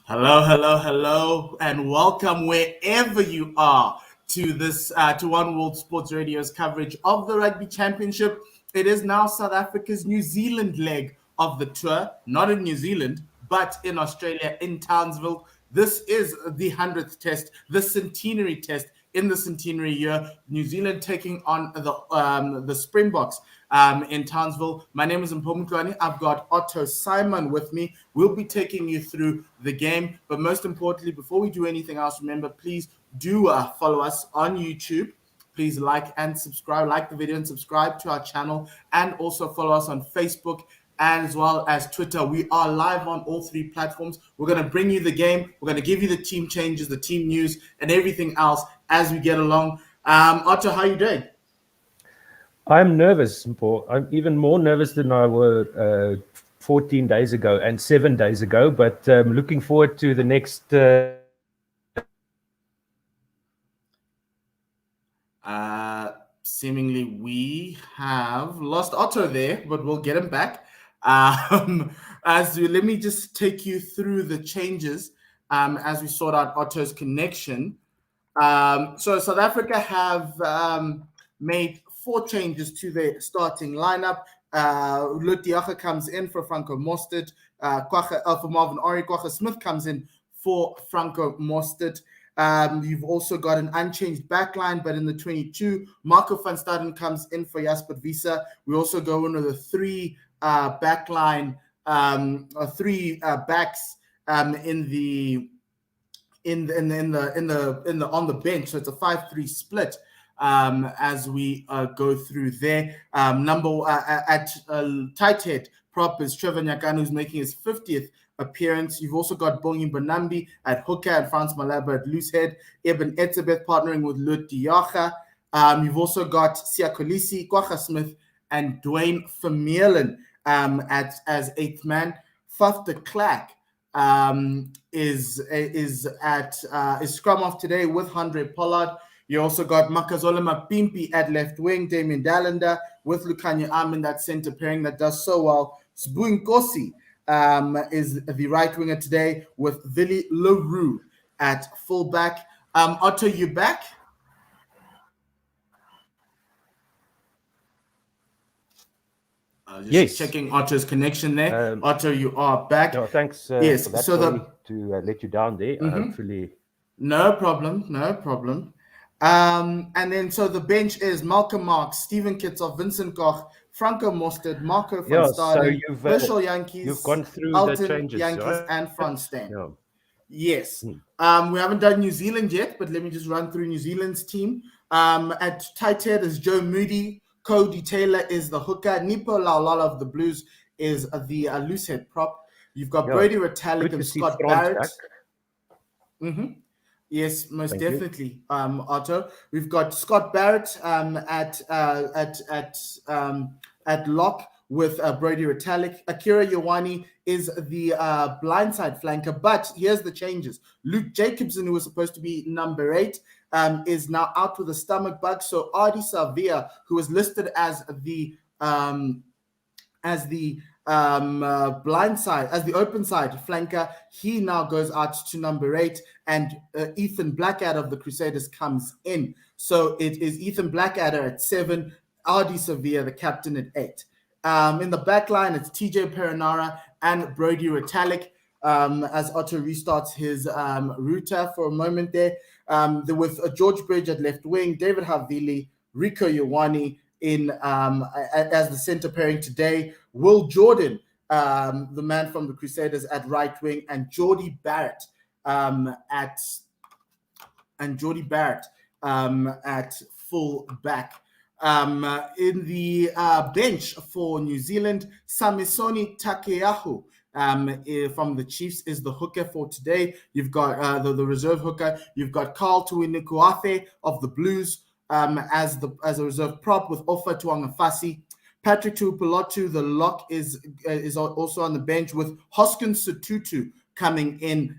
Hello, hello, hello, and welcome wherever you are to this to One World Sports Radio's coverage of the Rugby Championship. It is now South Africa's New Zealand leg of the tour, not in New Zealand, but in Australia, in Townsville. This is the 100th test, the centenary test in the centenary year. New Zealand taking on the Springboks in Townsville. My name is Mpomukani. I've got Otto Simon with me. We'll be taking you through the game. But most importantly, before we do anything else, remember, please do follow us on YouTube. Please like the video and subscribe to our channel, and also follow us on Facebook and as well as Twitter. We are live on all three platforms. We're going to bring you the game. We're going to give you the team changes, the team news, and everything else as we get along. Otto, how are you doing? I'm nervous, Paul. I'm even more nervous than I were 14 days ago and 7 days ago, but looking forward to the next... Seemingly we have lost Otto there, but we'll get him back. Let me just take you through the changes as we sort out Otto's connection. So South Africa have made 4 changes to their starting lineup. Haka comes in for Franco Mostert. For Marvin Ori, Kwagga Smith comes in for Franco Mostert. You've also got an unchanged backline, but in the 22, Marco van Staden comes in for Jasper Wiese. We also go into the 3 backline, 3 backs on the bench. So it's a 5-3 split as we go through there. At tight head prop is Trevor Nyakanu, who's making his 50th appearance. You've also got Bongi Bonambi at hooker and Frans Malaba at loose head. Eben Etzebeth partnering with Lut Diaga. You've also got Siya Kolisi, Kwagga Smith, and Dwayne Vermeulen as 8th man. Faf de Klerk is scrum off today with Handré Pollard. You also got Makazole Mapimpi at left wing, Damien Dallender with Lukhanyo Am that center pairing that does so well. Sbu Nkosi is the right winger today with Vili Leroux at fullback. Otto, you back? Yes. Checking Otto's connection there. Otto, you are back. No, thanks. Yes. For that. So to let you down there. Hopefully. No problem. And then so the bench is Malcolm Marx, Stephen Kitsoff, Vincent Koch, Franco Mostert, Marco van Staden, Vishal Yankees, you've gone through Alton the changes, Yankees, right? and Frans Steen. Yeah. Yes. We haven't done New Zealand yet, but let me just run through New Zealand's team. At tight head is Joe Moody. Cody Taylor is the hooker. Nipo Laulala of the Blues is the loose head prop. You've got Brody Retallick and Scott Barrett. Yes, most Thank definitely, Otto. We've got Scott Barrett at lock with Brody Retallick. Akira Ioane is the blindside flanker, but here's the changes. Luke Jacobson, who was supposed to be number 8, is now out with a stomach bug. So Ardie Savia, who was listed as the blind side, as the open side flanker, he now goes out to number 8, and Ethan Blackadder of the Crusaders comes in. So it is Ethan Blackadder at 7, Ardie Savia, the captain, at 8. In the back line, it's TJ Perenara and Brody Retallick as Otto restarts his router for a moment there. With George Bridge at left wing, David Havili, Rico Ioane in as the center pairing today, Will Jordan, the man from the Crusaders, at right wing, and Jordie Barrett at full back. In the bench for New Zealand, Samisoni Takeahu from the Chiefs is the hooker for today. You've got the reserve hooker. You've got Carl Tuinukuafe of the Blues as a reserve prop with Ofa Tuangafasi. Patrick Tuipulotu, the lock, is also on the bench with Hoskins Sotutu coming in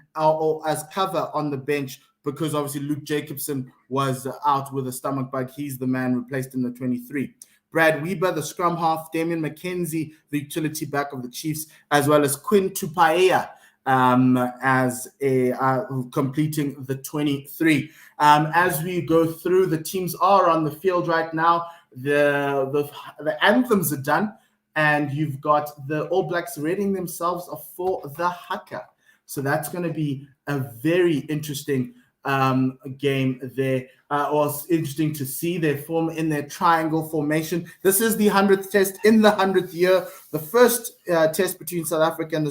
as cover on the bench, because obviously Luke Jacobson was out with a stomach bug. He's the man replaced in the 23. Brad Weber, the scrum half, Damian McKenzie, the utility back of the Chiefs, as well as Quinn Tupaea as a completing the 23. As we go through, the teams are on the field right now. The anthems are done, and you've got the All Blacks readying themselves for the haka. So that's going to be a very interesting game there. Was interesting to see their form in their triangle formation. This is the 100th test in the 100th year. The first test between South Africa and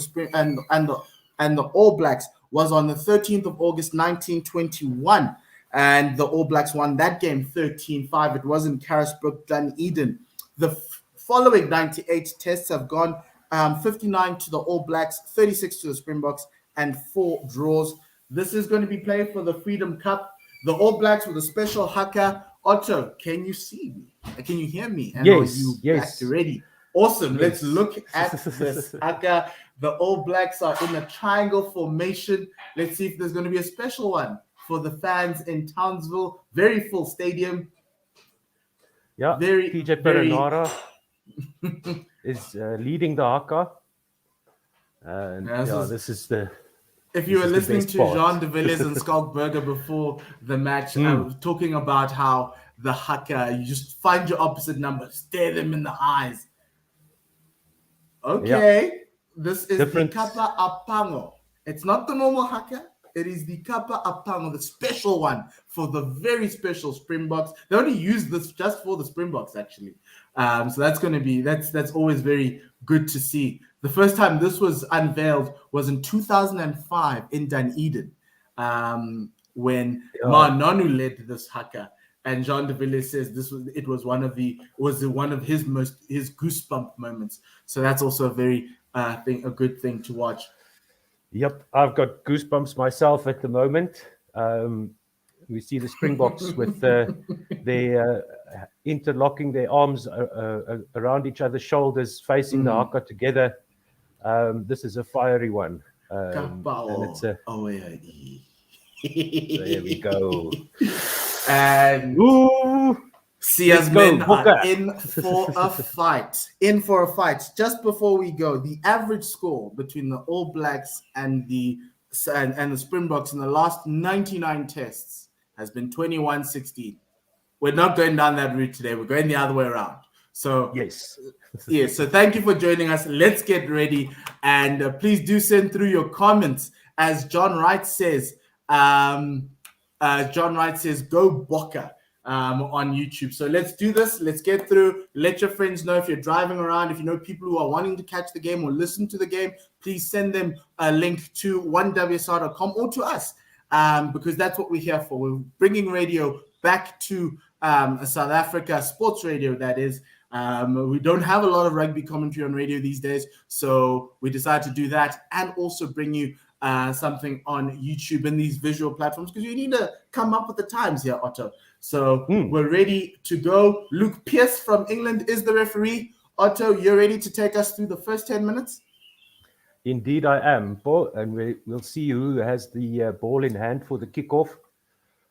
the All Blacks was on the 13th of August 1921, and the All Blacks won that game 13-5. It was in Carisbrooke, Dunedin. The following 98 tests have gone 59 to the All Blacks, 36 to the Springboks, and 4 draws. This is going to be played for the Freedom Cup. The All Blacks with a special haka. Otto, can you see me? Can you hear me? And yes, are you yes. back ready? Awesome. Yes. Let's look at this haka. The All Blacks are in a triangle formation. Let's see if there's going to be a special one for the fans in Townsville. Very full stadium. Yeah, PJ Perenara is leading the haka. And this is the... If you were listening to Jean de Villiers and Skalkberger before the match, I was talking about how the haka, you just find your opposite number, stare them in the eyes. Okay, this is the Kapa Apango. It's not the normal haka. It is the Kapa Apango, the special one for the very special Springboks. They only use this just for the Springboks, actually. So that's going to be, that's always very good to see. The first time this was unveiled was in 2005 in Dunedin, when Ma Nonu led this haka. And Jean de Villiers says it was one of his goosebump moments. So that's also a very a good thing to watch. Yep, I've got goosebumps myself at the moment. We see the Springboks with their interlocking their arms around each other's shoulders, facing the haka together. This is a fiery one. And it's a... There we go. And Sia's men are in for a fight. Just before we go, the average score between the All Blacks and the Springboks in the last 99 tests has been 21-16. We're not going down that route today. We're going the other way around. So yes. So thank you for joining us. Let's get ready, and please do send through your comments. As John Wright says, go Bokke on YouTube. So let's do this. Let's get through. Let your friends know if you're driving around. If you know people who are wanting to catch the game or listen to the game, please send them a link to 1WSR.com or to us, because that's what we're here for. We're bringing radio back to South Africa, sports radio, that is. We don't have a lot of rugby commentary on radio these days, so we decided to do that and also bring you something on YouTube and these visual platforms, because you need to come up with the times here, Otto. So we're ready to go. Luke Pierce from England is the referee. Otto, you're ready to take us through the first 10 minutes? Indeed, I am, Paul, and we'll see who has the ball in hand for the kickoff.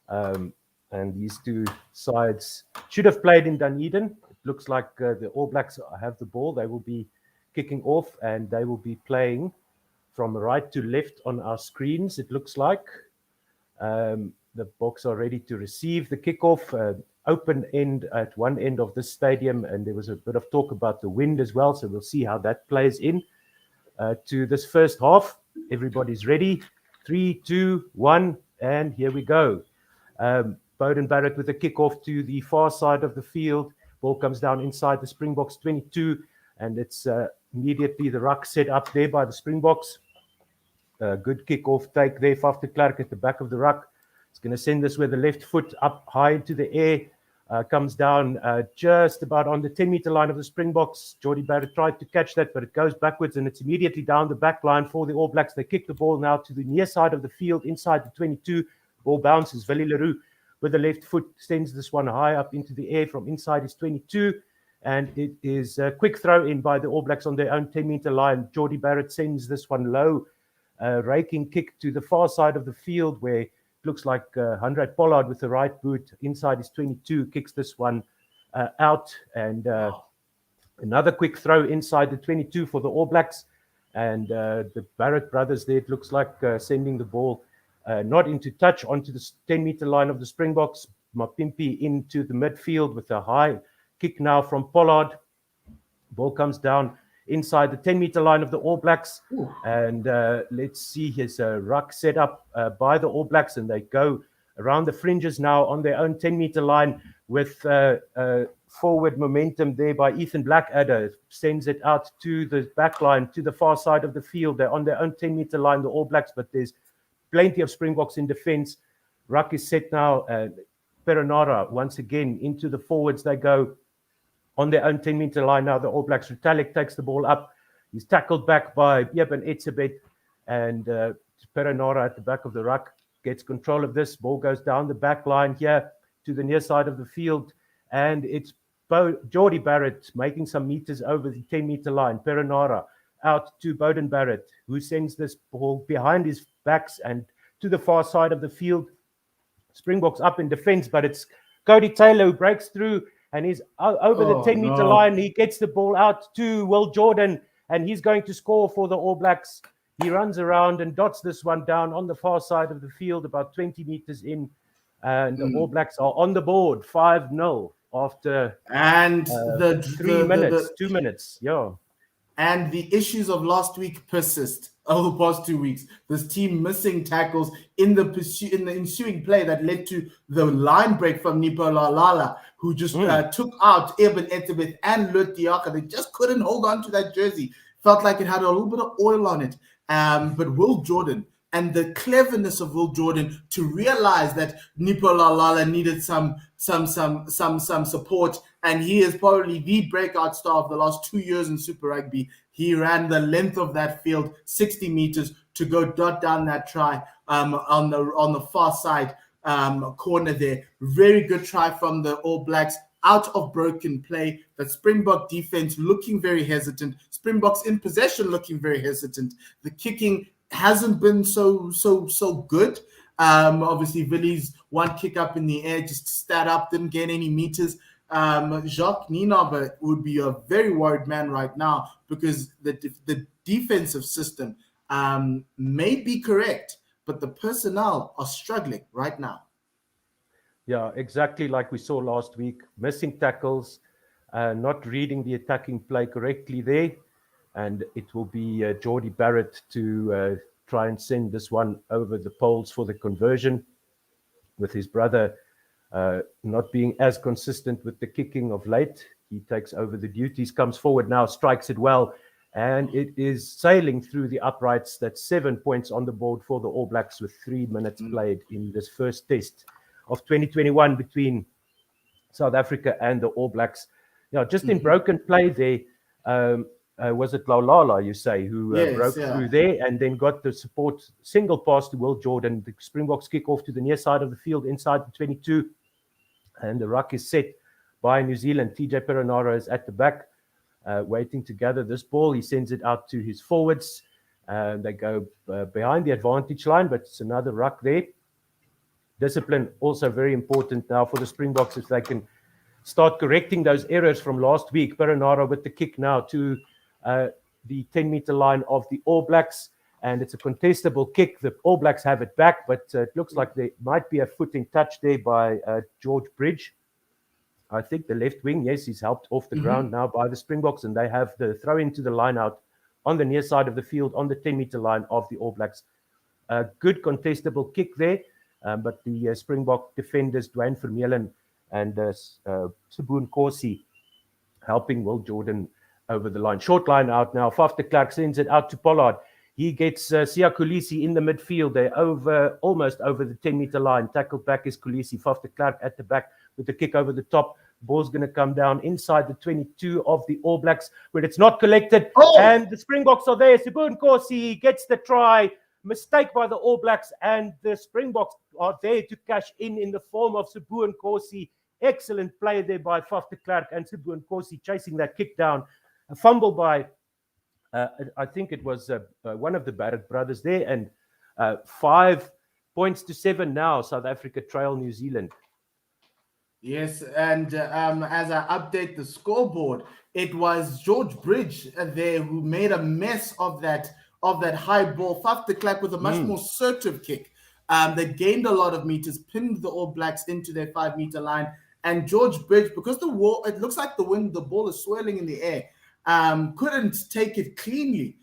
And these two sides should have played in Dunedin. It looks like the All Blacks have the ball. They will be kicking off, and they will be playing from right to left on our screens, it looks like. The Boks are ready to receive the kickoff. Open end at one end of the stadium, and there was a bit of talk about the wind as well, so we'll see how that plays in to this first half. Everybody's ready. 3, 2, 1, and here we go. Bowden Barrett with a kickoff to the far side of the field. Ball comes down inside the Springboks 22, and it's immediately the ruck set up there by the Springboks. Good kickoff take there. Faf de Klerk at the back of the ruck. It's going to send this with the left foot up high into the air. Comes down just about on the 10-meter line of the Springboks. Jordy Barrett tried to catch that, but it goes backwards, and it's immediately down the back line for the All Blacks. They kick the ball now to the near side of the field, inside the 22. Ball bounces. Willie Leroux with the left foot sends this one high up into the air from inside his 22. And it is a quick throw in by the All Blacks on their own 10-meter line. Jordy Barrett sends this one low, raking kick to the far side of the field, where it looks like Handré Pollard with the right boot inside his 22 kicks this one out. And another quick throw inside the 22 for the All Blacks. And the Barrett brothers there, it looks like sending the ball not into touch onto the 10-meter line of the Springboks. Mapimpi into the midfield with a high kick now from Pollard. Ball comes down inside the 10-meter line of the All Blacks. Ooh. And let's see, here's a ruck set up by the All Blacks, and they go around the fringes now on their own 10-meter line with forward momentum there by Ethan Blackadder. Sends it out to the back line, to the far side of the field. They're on their own 10-meter line, the All Blacks, but there's plenty of Springboks in defense. Ruck is set now. Perenara, once again, into the forwards they go. On their own 10-meter line now, the All Blacks. Rutalik takes the ball up. He's tackled back by Eben Etzebeth, and Perenara at the back of the ruck gets control of this. Ball goes down the back line here to the near side of the field, and it's Geordie Barrett making some meters over the 10-meter line. Perenara out to Bowden Barrett, who sends this ball behind his backs and to the far side of the field. Springboks up in defense, but it's Cody Taylor who breaks through, and he's over the 10-meter line. He gets the ball out to Will Jordan, and he's going to score for the All Blacks. He runs around and dots this one down on the far side of the field, about 20 meters in, and the All Blacks are on the board, 5-0 after and 2 minutes. Yeah. And the issues of last week persist over the past 2 weeks. This team missing tackles in the ensuing play that led to the line break from Nipola Lala, who just took out Eben Etzebeth and Lut Diaka. They just couldn't hold on to that jersey. Felt like it had a little bit of oil on it. But Will Jordan and the cleverness of Will Jordan to realize that Nipola Lala needed some support, and he is probably the breakout star of the last 2 years in Super Rugby. He ran the length of that field, 60 meters, to go dot down that try on the far side corner there. Very good try from the All Blacks out of broken play. That Springbok defense looking very hesitant. Springboks in possession looking very hesitant. The kicking hasn't been so good. Obviously, Villiers one kick up in the air, just stat up, didn't gain any meters. Jacques Nienaber would be a very worried man right now, because the defensive system may be correct, but the personnel are struggling right now. Yeah, exactly like we saw last week. Missing tackles, not reading the attacking play correctly there. And it will be Geordie Barrett to try and send this one over the poles for the conversion, with his brother not being as consistent with the kicking of late. He takes over the duties, comes forward now, strikes it well, and it is sailing through the uprights. That's 7 points on the board for the All Blacks with 3 minutes played in this first test of 2021 between South Africa and the All Blacks. Yeah, just in broken play there. Was it Laulala, you say, who broke through there and then got the support single pass to Will Jordan. The Springboks kick off to the near side of the field inside the 22. And the ruck is set by New Zealand. TJ Perenara is at the back, waiting to gather this ball. He sends it out to his forwards. They go behind the advantage line, but it's another ruck there. Discipline also very important now for the Springboks, if they can start correcting those errors from last week. Perenara with the kick now to the 10-meter line of the All Blacks, and it's a contestable kick. The All Blacks have it back, but it looks like there might be a foot in touch there by George Bridge. I think the left wing, yes, he's helped off the ground now by the Springboks, and they have the throw into the line out on the near side of the field on the 10-meter line of the All Blacks. A good contestable kick there, but the Springbok defenders, Dwayne Vermeulen and Saboon Corsi, helping Will Jordan over the line. Short line out now. Faf de Klerk sends it out to Pollard. He gets Siya Kolisi in the midfield. They're almost over the 10-meter line. Tackled back is Kolisi. Faf de Klerk at the back with the kick over the top. Ball's going to come down inside the 22 of the All Blacks, where it's not collected. And the Springboks are there. Saboon Corsi gets the try. Mistake by the All Blacks, and the Springboks are there to cash in the form of Saboon Corsi. Excellent play there by Faf de Klerk and Saboon Corsi chasing that kick down. A fumble by, I think it was one of the Barrett brothers there, and 5 points to 7 now. South Africa trail New Zealand. Yes, and as I update the scoreboard, it was George Bridge there who made a mess of that high ball. Faf de Klerk with a much more assertive kick. They gained a lot of meters, pinned the All Blacks into their 5 meter line, and George Bridge, because the wall, it looks like the ball is swirling in the air, couldn't take it cleanly,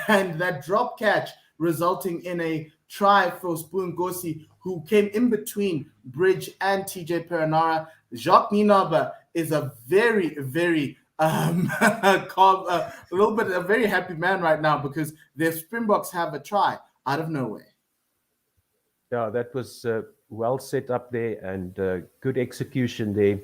and that drop catch resulting in a try for Spoon Gossi, who came in between Bridge and TJ Perenara. Jacques Nienaber is a very, very calm, a little bit a very happy man right now because their Springboks have a try out of nowhere. Yeah, that was well set up there and good execution there.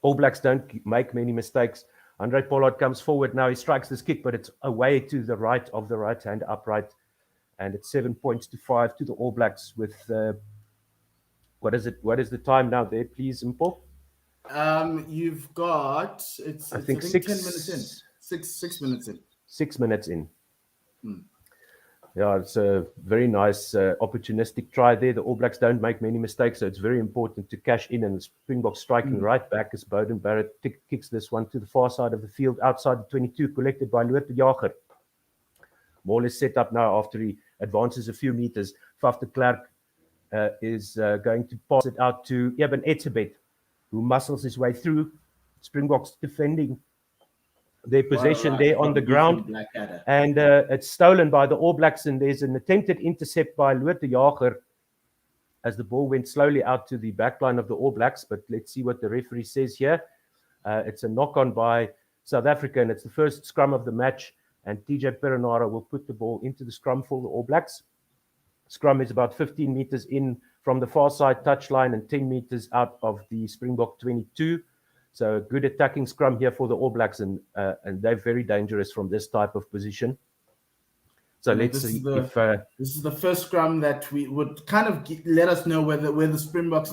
All Blacks don't make many mistakes. Andre Pollard comes forward now. He strikes this kick, but it's away to the right of the right hand upright. And it's 7 points to 5 to the All Blacks with, what is it? What is the time now there, please, Mpo? You've got, I think 10 minutes in. 6 minutes in. 6 minutes in. Yeah, it's a very nice opportunistic try there. The All Blacks don't make many mistakes, so it's very important to cash in. And the Springbok striking right back as Bowden Barrett kicks this one to the far side of the field, outside the 22, collected by Lotte Jager. More is set up now after he advances a few meters. Faf de Klerk is going to pass it out to Eben Etzebeth, who muscles his way through. Springboks defending their possession there on the ground. And it's stolen by the All Blacks, and there's an attempted intercept by Lotte Jager as the ball went slowly out to the back line of the All Blacks. But let's see what the referee says here. It's a knock-on by South Africa, and it's the first scrum of the match. And TJ Perenara will put the ball into the scrum for the All Blacks. Scrum is about 15 meters in from the far side touchline and 10 meters out of the Springbok 22. So a good attacking scrum here for the All Blacks, and they're very dangerous from this type of position. So let's see if this is the first scrum that we would kind of let us know where the Springboks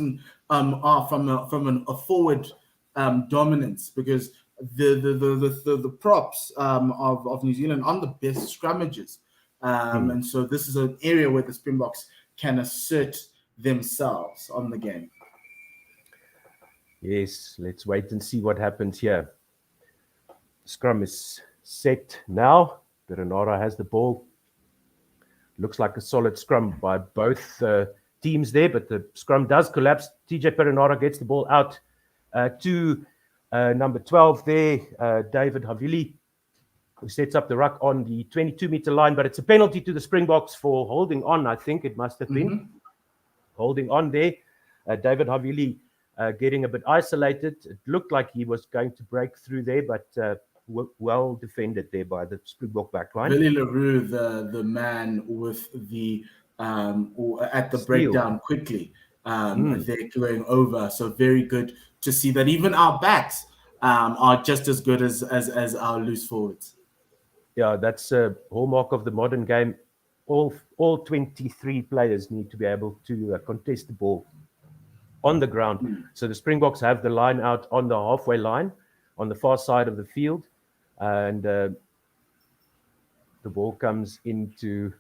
are from a forward dominance, because the props of New Zealand on the best scrummages, and so this is an area where the Springboks can assert themselves on the game. Yes, let's wait and see what happens here. Scrum is set now. Perenara has the ball. Looks like a solid scrum by both teams there, but the scrum does collapse. TJ Perenara gets the ball out to number 12 there, David Havili, who sets up the ruck on the 22-meter line, but it's a penalty to the Springboks for holding on, I think it must have been. Holding on there. David Havili getting a bit isolated. It looked like he was going to break through there, but well defended there by the Springbok backline. Billy LaRue, the man with the at the Steal. breakdown quickly. They're going over. So very good to see that even our backs are just as good as our loose forwards. Yeah, that's a hallmark of the modern game. All 23 players need to be able to contest the ball on the ground. So the Springboks have the line out on the halfway line on the far side of the field, and the ball comes into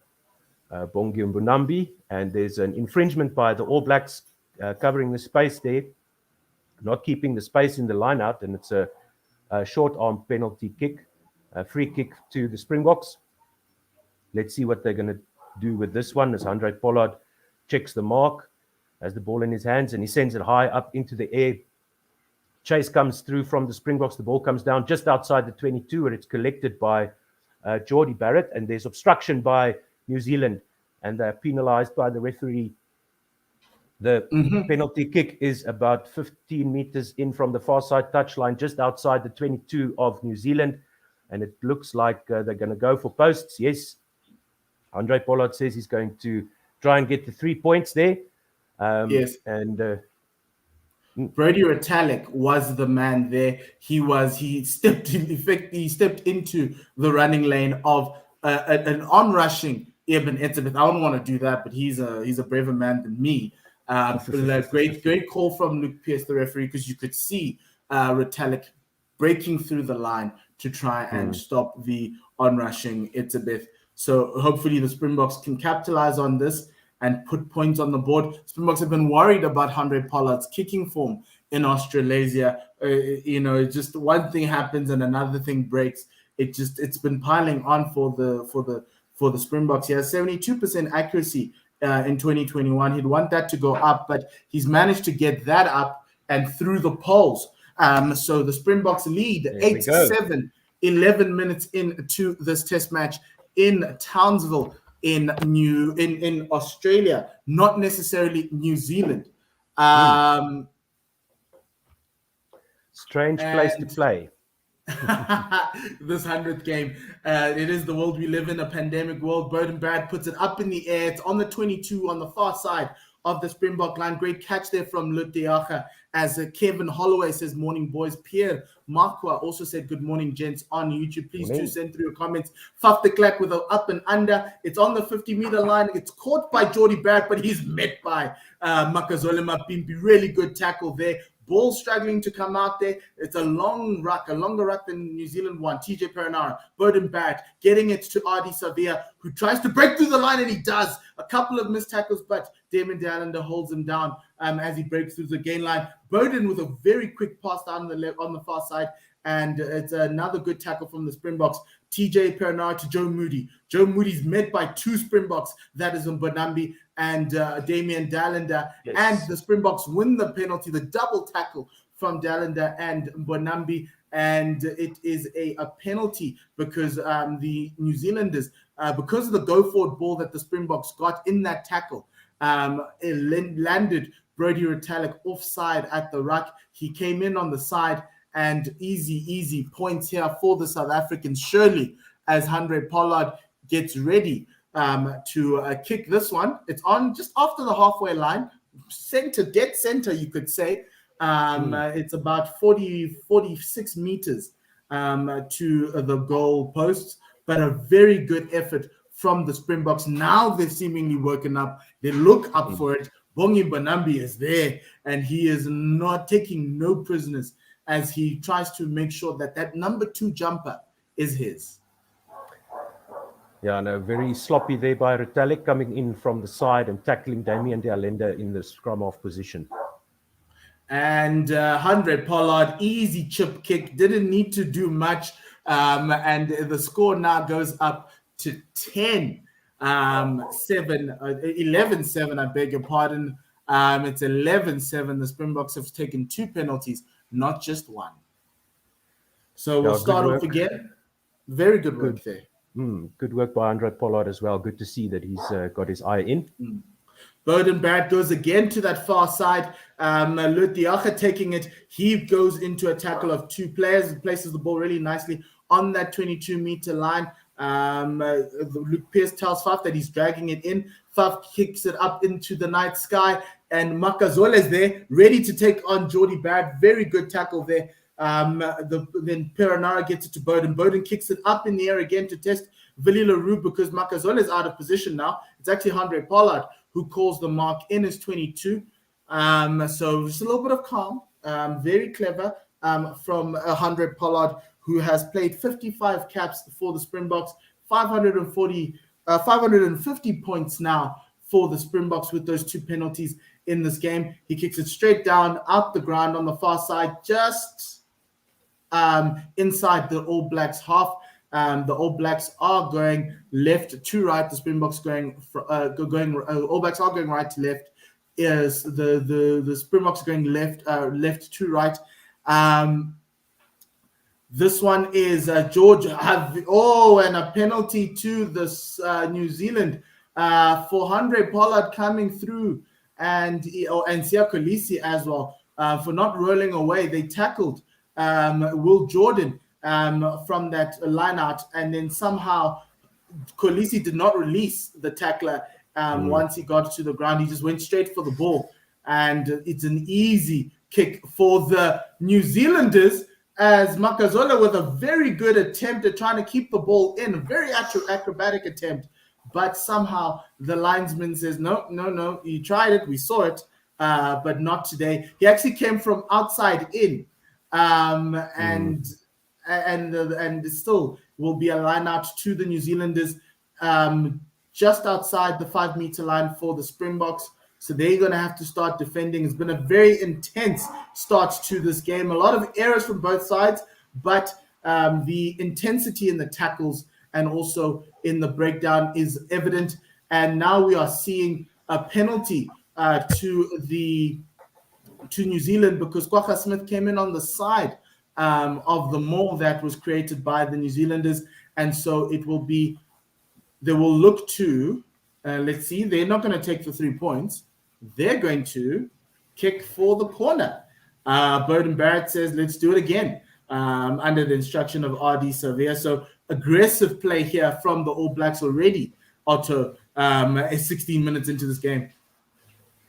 Bongi Mbunambi, and there's an infringement by the All Blacks covering the space there, not keeping the space in the line out, and it's a short arm penalty kick, a free kick to the Springboks. Let's see what they're going to do with this one as Andre Pollard checks the mark, has the ball in his hands, and he sends it high up into the air. Chase comes through from the Springboks. The ball comes down just outside the 22, where it's collected by Geordie Barrett, and there's obstruction by New Zealand, and they're penalized by the referee. The penalty kick is about 15 meters in from the far side touchline, just outside the 22 of New Zealand, and it looks like they're going to go for posts. Yes, Andre Pollard says he's going to try and get the 3 points there. Yes. And Brady Retallick was the man there. He stepped into the running lane of an onrushing Eben Etzebeth. I don't want to do that, but he's a braver man than me. Great call from Luke Pierce, the referee, because you could see Retallick breaking through the line to try and stop the onrushing Etzebeth. So hopefully the Springboks can capitalize on this and put points on the board. Springboks have been worried about Andre Pollard's kicking form in Australasia. Just one thing happens and another thing breaks. It's been piling on for the Springboks. He has 72% accuracy in 2021. He'd want that to go up, but he's managed to get that up and through the polls. So the Springboks lead 8-7, 11 minutes into this test match in Townsville in Australia, not necessarily New Zealand. Strange place to play. This 100th game. It is the world we live in, a pandemic world. Burden Brad puts it up in the air. It's on the 22 on the far side of the Springbok line. Great catch there from Haka. As Kevin Holloway says, morning boys. Pierre Marqua also said, good morning, gents, on YouTube. Please do send through your comments. Faf de Klerk with an up and under. It's on the 50-meter line. It's caught by Geordie Barrett, but he's met by Makazole Mapimpi. Really good tackle there. Ball struggling to come out there. It's a longer ruck than New Zealand one. TJ Perenara, Burden Barrett, getting it to RD Savia, who tries to break through the line, and he does. A couple of missed tackles, but Damon Dallender holds him down as he breaks through the gain line. Burden with a very quick pass down on the far side, and it's another good tackle from the Springboks. TJ Perenara to Joe Moody. Joe Moody's met by two Springboks, that is Mbonambi and Damian Dallender. Yes. And the Springboks win the penalty, the double tackle from Dallender and Mbonambi. And it is a penalty because the New Zealanders, because of the go-forward ball that the Springboks got in that tackle, it landed Brodie Retallick offside at the ruck. He came in on the side, and easy points here for the South Africans. Surely, as Handré Pollard gets ready to kick this one. It's on just after the halfway line. Dead center, you could say. It's about 46 meters to the goal posts, but a very good effort from the Springboks. Now they're seemingly woken up. They look up for it. Bongi Mbonambi is there, and he is not taking no prisoners as he tries to make sure that number 2 jumper is his. Yeah, no, very sloppy there by Retallick, coming in from the side and tackling Damian Dallender in the scrum off position. And Handré Pollard, easy chip kick, didn't need to do much. And the score now goes up to 11-7, I beg your pardon. It's 11-7. The Springboks have taken 2 penalties, not just one. So we'll start off again. Very good work there. Good work by Handré Pollard as well. Good to see that he's got his eye in. Burden Barrett goes again to that far side. Lutiaga taking it. He goes into a tackle of 2 players and places the ball really nicely on that 22-meter line. Luke Pierce tells Faf that he's dragging it in. Faf kicks it up into the night sky, and Makazole is there, ready to take on Geordie Barrett. Very good tackle there. Then Perenara gets it to Burden. Burden kicks it up in the air again to test Willie Leroux because Makazole is out of position now. It's actually Handré Pollard who calls the mark in his 22. So just a little bit of calm. Very clever from Handré Pollard, who has played 55 caps for the Springboks, 550 points now for the Springboks with those 2 penalties in this game. He kicks it straight down, out the ground on the far side, just inside the All Blacks half. The All Blacks are going left to right. The Springboks All Blacks are going right to left. Is the Springboks are going left to right. This one is George. And a penalty to this New Zealand for Handré Pollard coming through, and Siya Kolisi as well for not rolling away. They tackled Will Jordan from that line out, and then somehow Kolisi did not release the tackler once he got to the ground. He just went straight for the ball, and it's an easy kick for the New Zealanders, as Makazole with a very good attempt at trying to keep the ball in, a very acrobatic attempt, but somehow the linesman says, no, you tried it, we saw it, but not today. He actually came from outside in, and still will be a line out to the New Zealanders just outside the 5-meter line for the Springboks. So they're going to have to start defending. It's been a very intense start to this game. A lot of errors from both sides, but the intensity in the tackles and also in the breakdown is evident. And now we are seeing a penalty to New Zealand because Kwagga Smith came in on the side of the maul that was created by the New Zealanders. And so it will be, they will look to, let's see, they're not going to take the 3 points. They're going to kick for the corner. Bowden Barrett says, let's do it again under the instruction of RD Savia. So aggressive play here from the All Blacks already, Otto, 16 minutes into this game.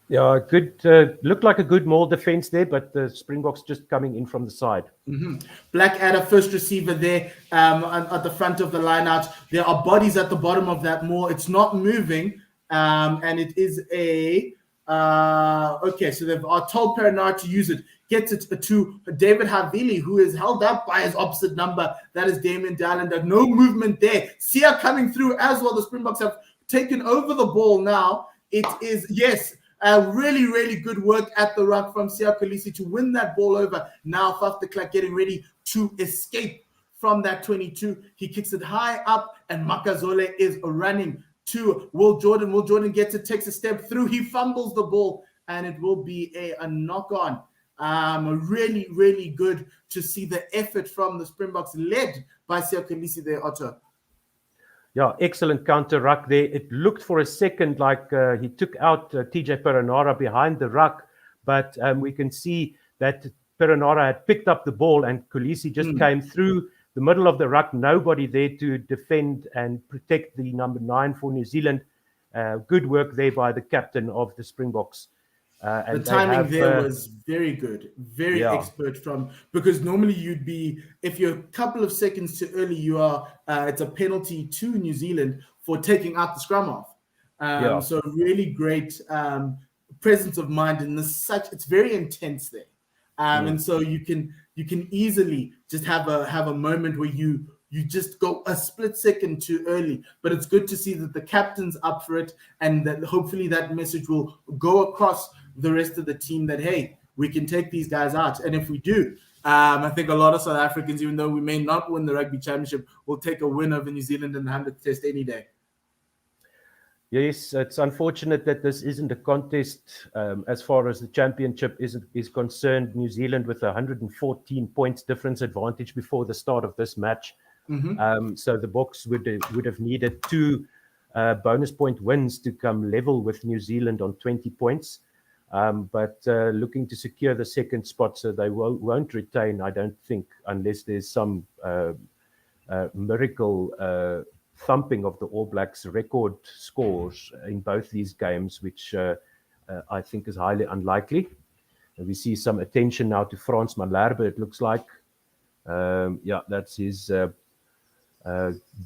Yeah, good. Looked like a good maul defense there, but the Springboks just coming in from the side. Mm-hmm. Blackadder, first receiver there at the front of the line out. There are bodies at the bottom of that maul. It's not moving, and it is a okay. So they've told Peranar to use it. Gets it to David Havili, who is held up by his opposite number. That is Damien Dallender. No movement there. Sia coming through as well. The Springboks have taken over the ball now. It is, yes, really, really good work at the ruck from Sia Kolisi to win that ball over. Now Faf de Klerk getting ready to escape from that 22. He kicks it high up, and Makazole is running to Will Jordan. Will Jordan gets it, takes a step through. He fumbles the ball, and it will be a knock-on. Really, really good to see the effort from the Springboks led by Sia Kolisi there, Otto. Yeah, excellent counter ruck there. It looked for a second like he took out TJ Perenara behind the ruck, but we can see that Perenara had picked up the ball and Kolisi just came through the middle of the ruck. Nobody there to defend and protect the number 9 for New Zealand. Good work there by the captain of the Springboks. The timing there was very good, very expert from, because normally you'd be, if you're a couple of seconds too early, you are, it's a penalty to New Zealand for taking out the scrum off. So really great presence of mind in this it's very intense there. And so you can easily just have a moment where you just go a split second too early, but it's good to see that the captain's up for it, and that hopefully that message will go across the rest of the team that, hey, we can take these guys out. And if we do, I think a lot of South Africans, even though we may not win the Rugby Championship, will take a win over New Zealand in the 100th Test any day. Yes, it's unfortunate that this isn't a contest as far as the championship is concerned. New Zealand with 114 points difference advantage before the start of this match. So the Boks would have needed 2 bonus point wins to come level with New Zealand on 20 points. But looking to secure the second spot, so they won't retain, I don't think, unless there's some miracle thumping of the All Blacks record scores in both these games, which I think is highly unlikely. And we see some attention now to Frans Malherbe, it looks like. That's his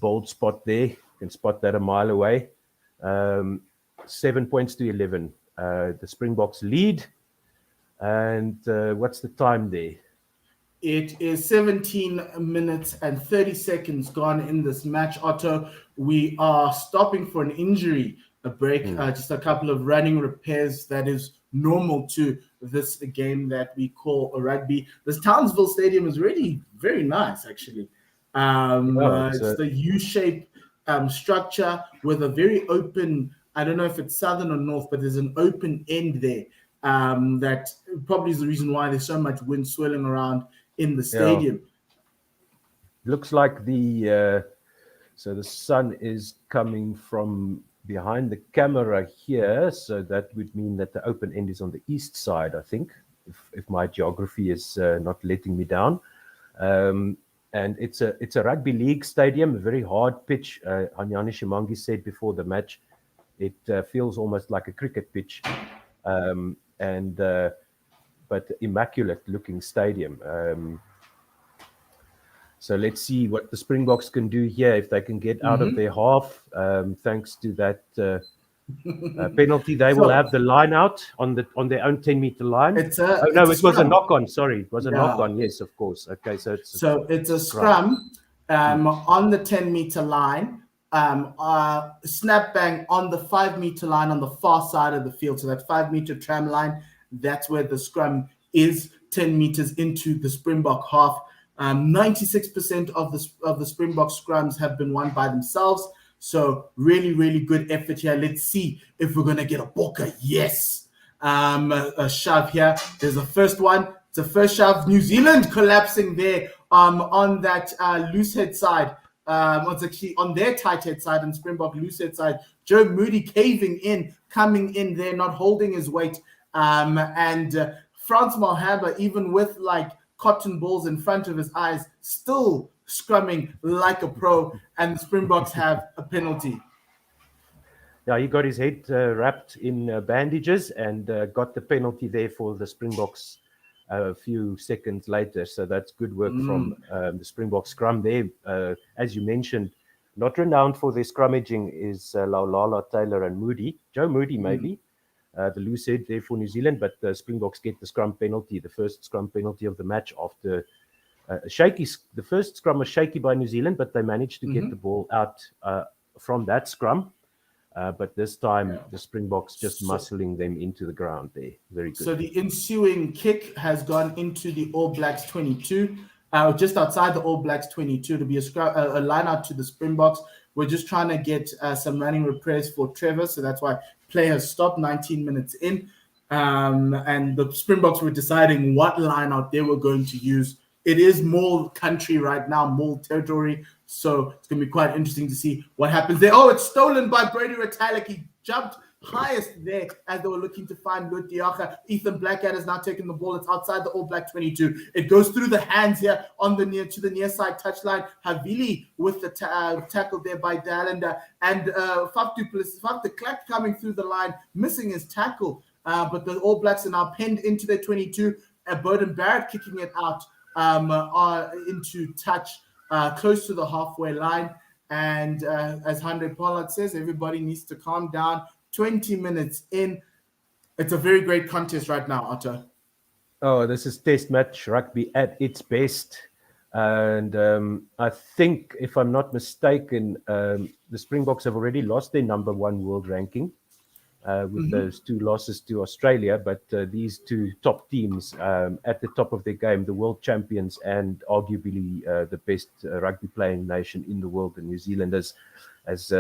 bold spot there. You can spot that a mile away. 7 points to 11. The Springboks lead. And what's the time there? It is 17 minutes and 30 seconds gone in this match, Otto. We are stopping for an injury, a break, just a couple of running repairs. That is normal to this game that we call a rugby. This Townsville Stadium is really very nice, actually. It's the U-shaped structure with a very open, I don't know if it's southern or north, but there's an open end there. That probably is the reason why there's so much wind swirling around in the stadium. Looks like the sun is coming from behind the camera here, so that would mean that the open end is on the east side, I think, if my geography is not letting me down. And it's a rugby league stadium, a very hard pitch. Anyani Shimangi said before the match, it feels almost like a cricket pitch. But immaculate looking stadium. So let's see what the Springboks can do here, if they can get out of their half. Thanks to that penalty, they will have the line out on their own 10-meter line. It was a knock-on. Sorry, it was a knock-on. Yes, of course. Okay, so it's a scrum on the 10-meter line. snap bang on the 5-meter line on the far side of the field. So that 5-meter tram line, that's where the scrum is, 10 meters into the Springbok half. 96% of the Springbok scrums have been won by themselves. So really, really good effort here. Let's see if we're going to get a Boka. Yes. A shove here. There's the first one. It's a first shove. New Zealand collapsing there on that loose head side. It's actually on their tight head side and Springbok loose head side. Joe Moody caving in, coming in there, not holding his weight. And Frans Malherbe, even with like cotton balls in front of his eyes, still scrumming like a pro, and the Springboks have a penalty. Yeah, he got his head wrapped in bandages and got the penalty there for the Springboks a few seconds later. So that's good work from the Springbok scrum there. As you mentioned, not renowned for their scrummaging is Laulala, Taylor and Moody. Joe Moody maybe, the loose head there for New Zealand, but the Springboks get the scrum penalty, the first scrum penalty of the match after the first scrum was shaky by New Zealand, but they managed to get the ball out from that scrum. But this time, the Springboks just muscling them into the ground there. Very good. So the ensuing kick has gone into the All Blacks 22, just outside the All Blacks 22 to be a line out to the Springboks. We're just trying to get some running repairs for Trevor, so that's why play has stopped 19 minutes in. And the Springboks were deciding what line out they were going to use. It is more country right now, more territory. So it's going to be quite interesting to see what happens there. Oh, it's stolen by Brady Retallick. He jumped highest there as they were looking to find Lut Diaga. Ethan Blackadder's now taking the ball. It's outside the All Black 22. It goes through the hands here on the near side touchline. Havili with the tackle there by Dallender. And Faf de Klerk coming through the line, missing his tackle. But the All Blacks are now pinned into their 22. Bowden Barrett kicking it out into touch close to the halfway line. And as Andre Pollard says, everybody needs to calm down. 20 minutes in. It's a very great contest right now, Otto. Oh, this is test match rugby at its best. And I think, if I'm not mistaken, the Springboks have already lost their number one world ranking with those two losses to Australia. But these two top teams at the top of their game, the world champions and arguably the best rugby playing nation in the world, the New Zealanders, as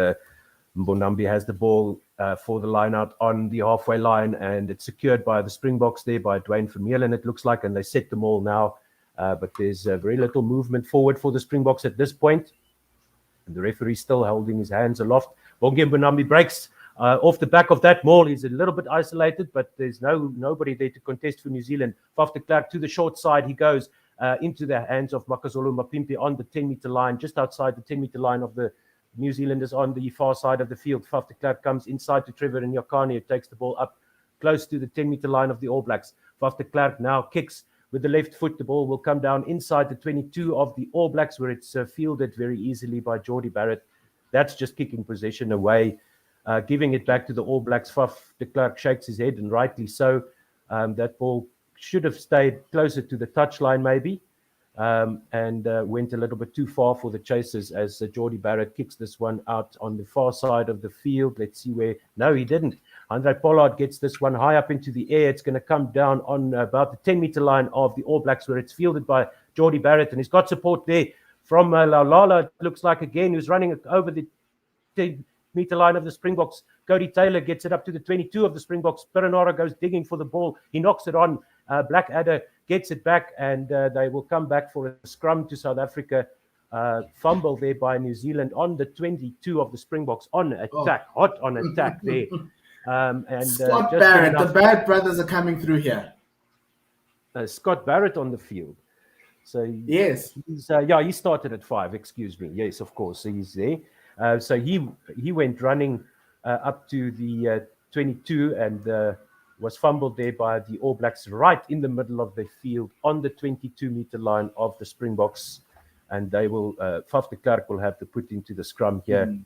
Mbonambi has the ball for the line out on the halfway line, and it's secured by the Springboks there by Dwayne Vermeulen, it looks like, and they set them all now. But there's very little movement forward for the Springboks at this point. And the referee still holding his hands aloft. Bongi Mbonambi breaks off the back of that maul. He's a little bit isolated, but there's nobody there to contest for New Zealand. Faf de Klerk to the short side. He goes into the hands of Makazole Mapimpi on the 10-meter line, just outside the 10-meter line of the New Zealanders on the far side of the field. Faf de Klerk comes inside to Trevor Nyakane, who takes the ball up close to the 10-meter line of the All Blacks. Faf de Klerk now kicks with the left foot. The ball will come down inside the 22 of the All Blacks, where it's fielded very easily by Jordie Barrett. That's just kicking possession away, giving it back to the All Blacks. Faf de Klerk shakes his head, and rightly so. That ball should have stayed closer to the touchline maybe, and went a little bit too far for the chasers as Jordie Barrett kicks this one out on the far side of the field. Let's see where. No, he didn't. Andre Pollard gets this one high up into the air. It's going to come down on about the 10-meter line of the All Blacks, where it's fielded by Jordie Barrett, and he's got support there from Laulala. It looks like again who's running over the 10-meter line of the Springboks. Cody Taylor gets it up to the 22 of the Springboks. Perenara goes digging for the ball. He knocks it on. Blackadder gets it back, and they will come back for a scrum to South Africa. Fumble there by New Zealand on the 22 of the Springboks on attack, hot on attack there. Scott Barrett, the Barrett brothers are coming through here. Scott Barrett on the field. So yes, he started at 5. Excuse me. Yes, of course, so he's there. So he went running up to the 22 and was fumbled there by the All Blacks right in the middle of the field on the 22-meter line of the Springboks, and they will Faf de Klerk will have to put into the scrum here.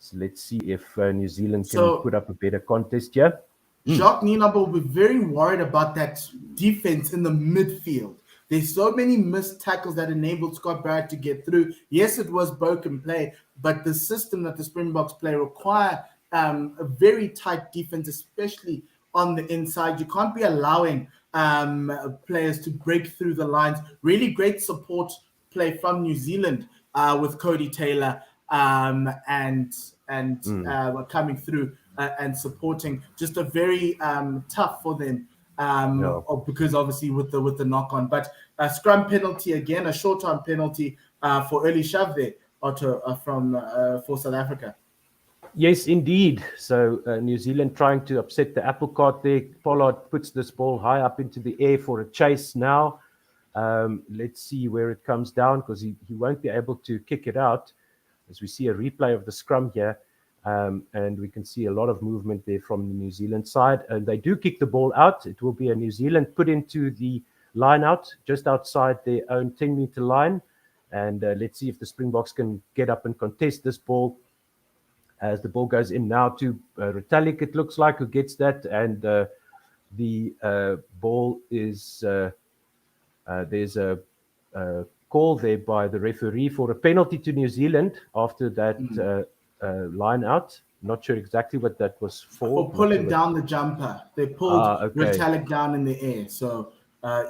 So let's see if New Zealand can put up a better contest here. Jacques Nienaber will be very worried about that defense in the midfield. There's so many missed tackles that enabled Scott Barrett to get through. Yes, it was broken play, but the system that the Springboks play require a very tight defense, especially on the inside. You can't be allowing players to break through the lines. Really great support play from New Zealand with Cody Taylor and coming through and supporting. Just a very tough for them because obviously with the knock on. But a scrum penalty again, a short term penalty for early shove there for South Africa. Yes, indeed. So New Zealand trying to upset the apple cart there. Pollard puts this ball high up into the air for a chase now. Let's see where it comes down, because he won't be able to kick it out, as we see a replay of the scrum here. And we can see a lot of movement there from the New Zealand side. And they do kick the ball out. It will be a New Zealand put into the line out, just outside their own 10-meter line. And let's see if the Springboks can get up and contest this ball. As the ball goes in now to Retallick, it looks like, who gets that. And the ball is... there's a call there by the referee for a penalty to New Zealand after that line out. Not sure exactly what that was for. For pulling down the jumper. They pulled Retallick down in the air. So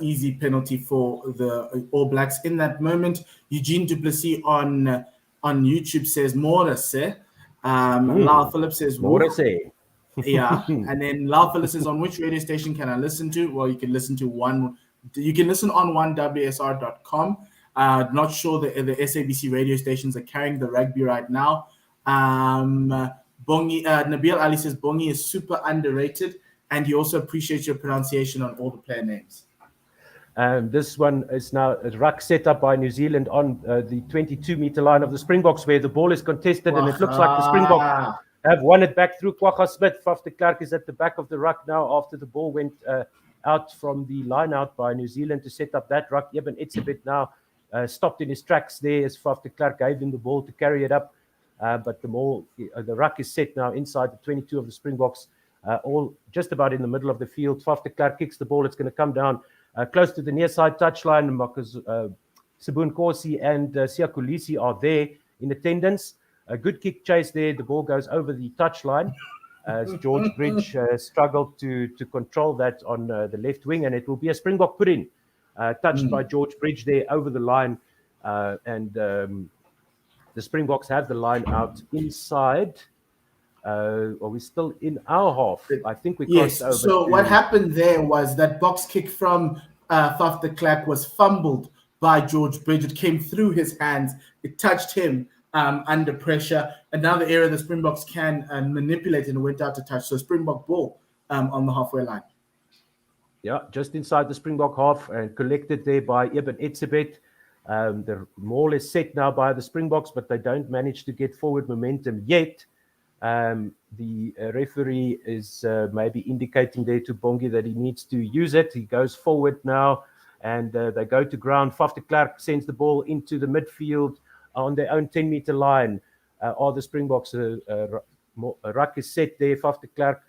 easy penalty for the All Blacks in that moment. Eugene Duplessis on YouTube says, Morris, Lyle Phillips says, Morris. Yeah. And then Lyle Phillips says, on which radio station can I listen to? Well, you can listen to one. You can listen on 1WSR.com. Not sure the SABC radio stations are carrying the rugby right now. Bongi, Nabil Ali says Bongi is super underrated, and he also appreciates your pronunciation on all the player names. This one is now a ruck set up by New Zealand on the 22-meter line of the Springboks, where the ball is contested, and it looks like the Springboks have won it back through Kwagga Smith. Faf de Klerk is at the back of the ruck now after the ball went out from the line out by New Zealand to set up that ruck. Eben Etzebeth now stopped in his tracks there as Faf de Klerk gave him the ball to carry it up. But the ruck is set now inside the 22 of the Springboks, all just about in the middle of the field. Faf de Klerk kicks the ball. It's going to come down close to the near side touchline, because Sabun Kosi and Siakulisi are there in attendance. A good kick chase there. The ball goes over the touchline as George Bridge struggled to control that on the left wing, and it will be a Springbok put in, touched by George Bridge there over the line, and the Springboks have the line out inside. Are we still in our half? I think we crossed over. So what happened there was that box kick from Faf de Klerk was fumbled by George Bridge. It came through his hands. It touched him under pressure. And now the area the Springboks can manipulate, and it went out to touch. So Springbok ball on the halfway line. Yeah, just inside the Springbok half, and collected there by Eben Etzebeth. The maul is set now by the Springboks, but they don't manage to get forward momentum yet. The referee is maybe indicating there to Bongi that he needs to use it. He goes forward now, and they go to ground. Faf de Klerk sends the ball into the midfield on their own 10-meter line. Are the Springboks? A ruck is set there. Faf de Klerk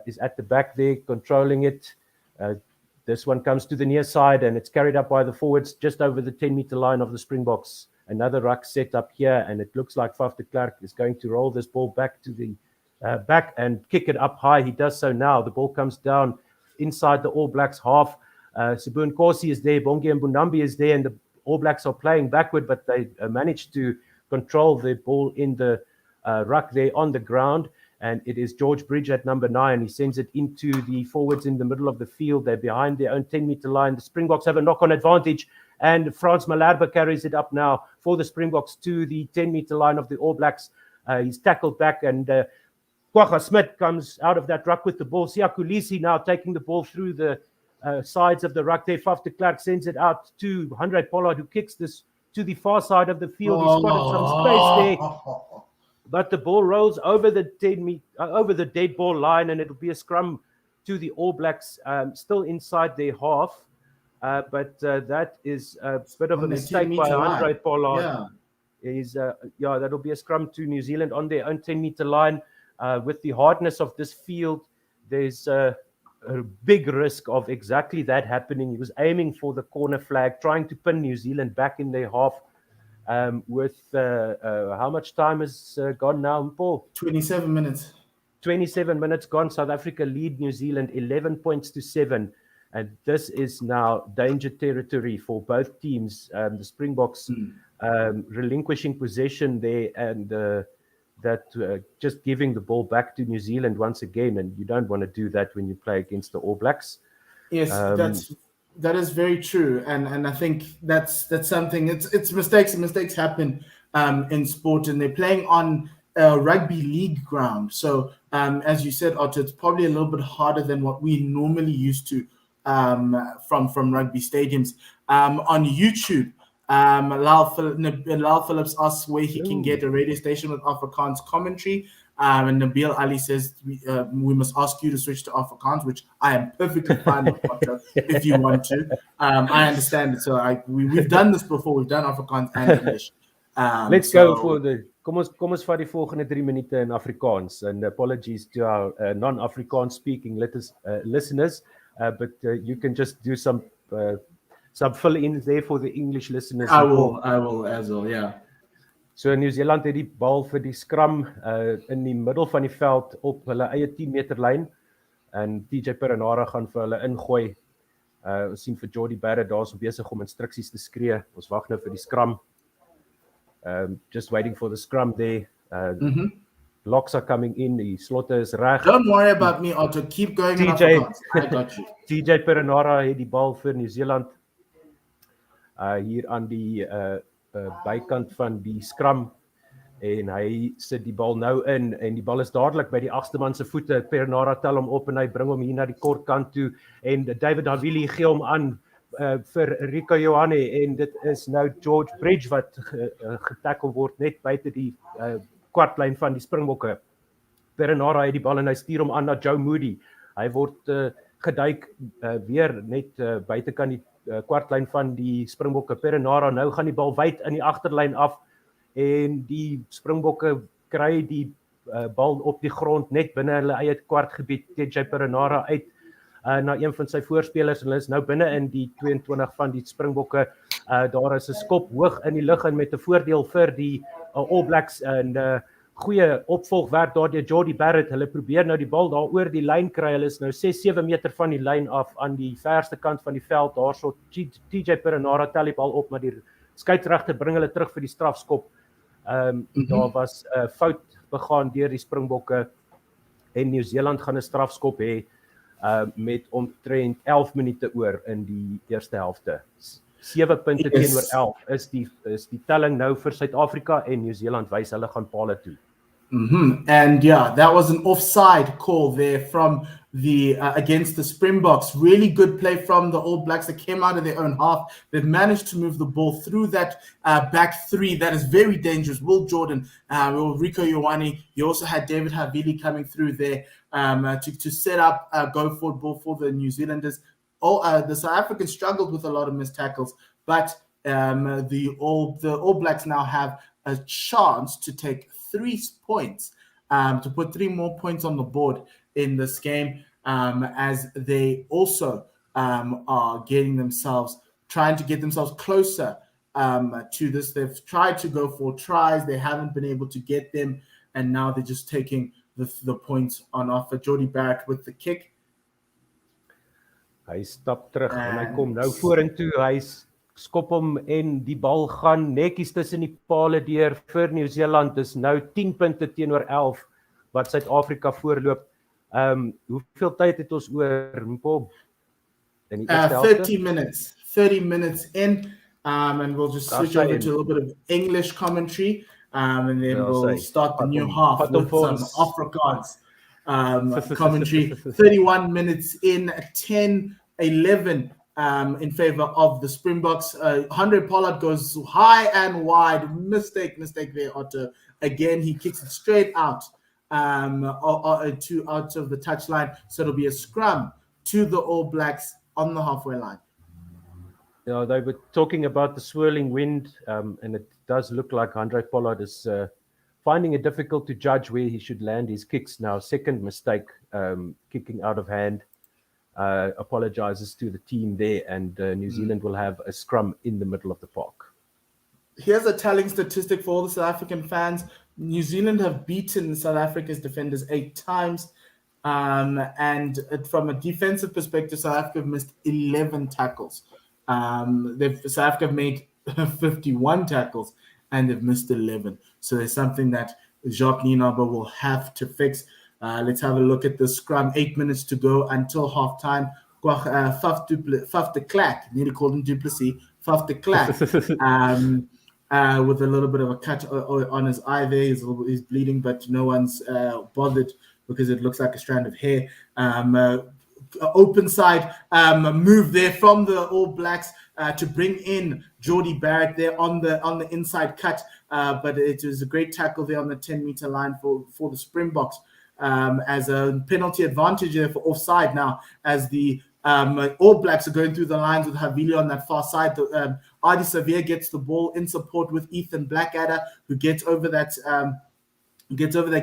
is at the back there, controlling it. This one comes to the near side, and it's carried up by the forwards just over the 10-meter line of the Springboks. Another ruck set up here, and it looks like Faf de Klerk is going to roll this ball back to the back and kick it up high. He does so now. The ball comes down inside the All Blacks half. Sabun Kosi is there, Bongi and Bunambi is there, and the All Blacks are playing backward, but they managed to control the ball in the ruck there on the ground. And it is George Bridge at number 9. He sends it into the forwards in the middle of the field. They're behind their own 10-meter line. The Springboks have a knock-on advantage, and Frans Malherbe carries it up now for the Springboks to the 10-meter line of the All Blacks. He's tackled back, and Kwagga Smith comes out of that ruck with the ball. Siakulisi now taking the ball through the sides of the ruck there. Faf de Klerk sends it out to Handré Pollard, who kicks this to the far side of the field. He spotted some space there. But the ball rolls over the dead ball line, and it'll be a scrum to the All Blacks, still inside their half. But that is a bit of a mistake by Handré Pollard. That'll be a scrum to New Zealand on their own 10-meter line. With the hardness of this field, there's a big risk of exactly that happening. He was aiming for the corner flag, trying to pin New Zealand back in their half. With how much time has gone now, Paul? 27 minutes. 27 minutes gone. South Africa lead New Zealand 11 points to 7. And this is now danger territory for both teams. The Springboks relinquishing possession there, and just giving the ball back to New Zealand once again. And you don't want to do that when you play against the All Blacks. Yes, that is very true, and I think that's something. It's mistakes, and mistakes happen in sport, and they're playing on a rugby league ground. So as you said, Otto, it's probably a little bit harder than what we normally used to from rugby stadiums. On YouTube, Lal Phillips asks where he can get a radio station with Afrikaans commentary. And Nabil Ali says we must ask you to switch to Afrikaans, which I am perfectly fine with, Otto, if you want to. I understand it. So we've done this before. We've done Afrikaans and English. Let's go for the. Kom ons vat die volgende 3 minute in Afrikaans. And apologies to our non-Afrikaans speaking listeners, but you can just do some fill-ins there for the English listeners. I will as well, yeah. So New Zealand het die bal vir die scrum in die middel van die veld op hulle eie 10 meter lyn, en TJ Perenara gaan vir hulle ingooi. Ons sien vir Jordie Barrett daar's besig om instruksies te skree. Ons wag nou vir die scrum. Just waiting for the scrum there. Locks are coming in. Die slotte is reg. Don't worry about me, Otto. Keep going. I got you. TJ Perenara het die bal vir New Zealand hier aan die bykant van die scrum, en hy sit die bal nou in, en die bal is dadelik by die agste man se voete. Perenara tel hom op en hy bring hom hier na die kort kant toe, en David Havili gee hom aan vir Rico Ioane, en dit is nou George Bridge wat getackle word net buite die kwartlyn van die Springbokke. Perenara het die bal en hy stuur hom aan na Joe Moody. Hy word geduik weer net buitekant die kwartlyn van die Springbokke. Perenara nou gaan die bal wyd in die agterlyn af, en die Springbokke kry die bal op die grond net binne hulle eie kwartgebied. TJ Perenara uit na een van sy voorspelers, en hulle is nou binne in die 22 van die Springbokke. Daar is 'n skop hoog in die lug en met 'n voordeel vir die All Blacks, en goeie opvolgwerk daar deur Jordie Barrett. Hulle probeer nou die bal daar oor die lyn kry. Hulle is nou 6-7 meter van die lyn af aan die verste kant van die veld. Daarso TJ Perenara tel die bal op, maar die skeieregter bring hulle terug vir die strafskop. Daar was 'n fout begaan deur die Springbokke, en New Zealand gaan 'n strafskop hê met omtrent 11 minute oor in die eerste helfte. 7 punte teenoor 11 is die telling nou vir Suid-Afrika, en New Zealand wys hulle gaan palle toe. And yeah, that was an offside call there from the against the Springboks. Really good play from the All Blacks that came out of their own half. They've managed to move the ball through that back three. That is very dangerous. Will Jordan, Rico Ioane. You also had David Havili coming through there to set up go forward ball for the New Zealanders. The South Africans struggled with a lot of missed tackles, but the All Blacks now have a chance to take 3 points, to put 3 more points on the board in this game, as they also are trying to get themselves closer to this. They've tried to go for tries, they haven't been able to get them, and now they're just taking the points on offer. Jordie Barrett with the kick. Hy stap terug en hy kom nou vorentoe. Hy skop hom en die bal gaan netjies tussen die pale deur vir New Zealand. Dis nou 10 punte teenoor 11 wat Suid-Afrika voorloop. Hoeveel tyd het ons oor, Mpo? In die eerste helfte? 30 minutes in, and we'll just switch over to a little bit of English commentary, and then we'll start the new half with some Afrikaans commentary. 31 minutes in, 10-11 in favor of the Springboks. Andre Pollard goes high and wide. Mistake there, Otto. Again, he kicks it straight out out of the touchline. So it'll be a scrum to the All Blacks on the halfway line. Yeah, they were talking about the swirling wind, and it does look like Andre Pollard is finding it difficult to judge where he should land his kicks now. Second mistake, kicking out of hand. apologizes to the team there, and New Zealand will have a scrum in the middle of the park. Here's a telling statistic for all the South African fans. New Zealand have beaten South Africa's defenders 8 times. And from a defensive perspective, South Africa have missed 11 tackles. South Africa have made 51 tackles and they've missed 11. So there's something that Jacques Nienaber will have to fix. Let's have a look at the scrum. 8 minutes to go until halftime. Faf de Klerk, nearly called him Duplessis. Faf de Klerk, with a little bit of a cut on his eye there. He's bleeding, but no one's bothered because it looks like a strand of hair. Open side move there from the All Blacks to bring in Geordie Barrett there on the inside cut, but it was a great tackle there on the 10-meter line for the Springboks, as a penalty advantage there for offside now, as the All Blacks are going through the lines with Havili on that far side. Adi Savia gets the ball in support with Ethan Blackadder, who gets over that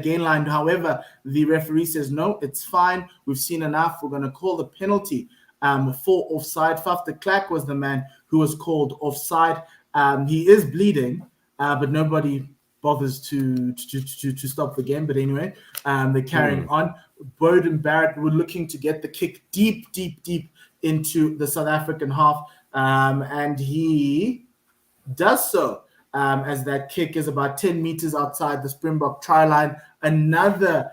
gain line. However, the referee says, no, it's fine. We've seen enough. We're going to call the penalty for offside. Faf de Klerk was the man who was called offside. He is bleeding, but nobody bothers to stop the game. But anyway, they're carrying on. Bowden Barrett were looking to get the kick deep into the South African half, and he does so. As that kick is about 10 meters outside the Springbok try line. Another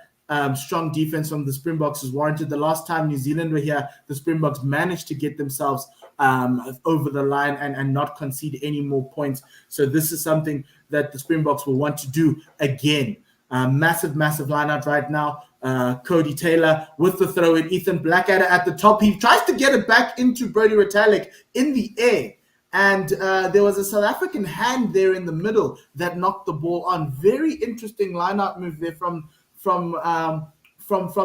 strong defense from the Springboks is warranted. The last time New Zealand were here, the Springboks managed to get themselves over the line and not concede any more points. So this is something that the Springboks will want to do again. Massive line out right now. Cody Taylor with the throw in. Ethan Blackadder at the top. He tries to get it back into Brodie Retallick in the air. And there was a South African hand there in the middle that knocked the ball on. Very interesting line-out move there from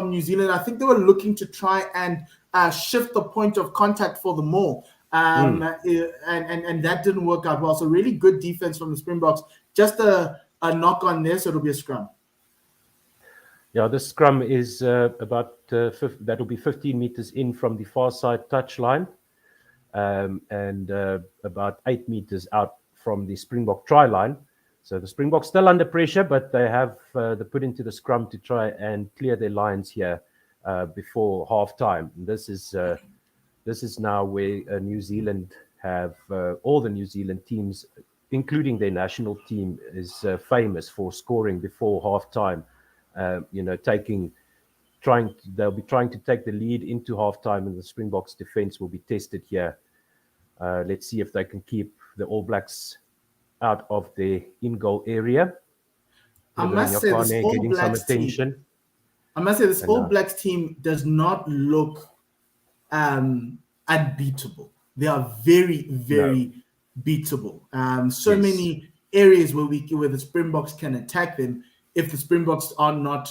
New Zealand. I think they were looking to try and shift the point of contact for the maul. And that didn't work out well. So really good defense from the Springboks. Just a knock on there, so it'll be a scrum. Yeah, the scrum is that'll be 15 meters in from the far side touch line. And about 8 meters out from the Springbok try line. So the Springboks still under pressure, but they have the put into the scrum to try and clear their lines here before half time. And this is now where New Zealand have all the New Zealand teams, including their national team, is famous for scoring before half time. They'll be trying to take the lead into halftime, and the Springboks defense will be tested here. Let's see if they can keep the All Blacks out of the in-goal area. I must say this All Blacks team does not look unbeatable. They are very beatable. Many areas where the Springboks can attack them if the Springboks are not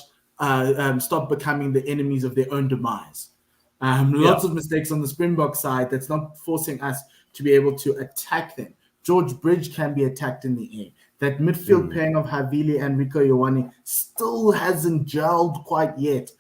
stop becoming the enemies of their own demise. Lots of mistakes on the Springbok side that's not forcing us to be able to attack them. George Bridge can be attacked in the air. That midfield pairing of Havili and Rico Ioane still hasn't gelled quite yet.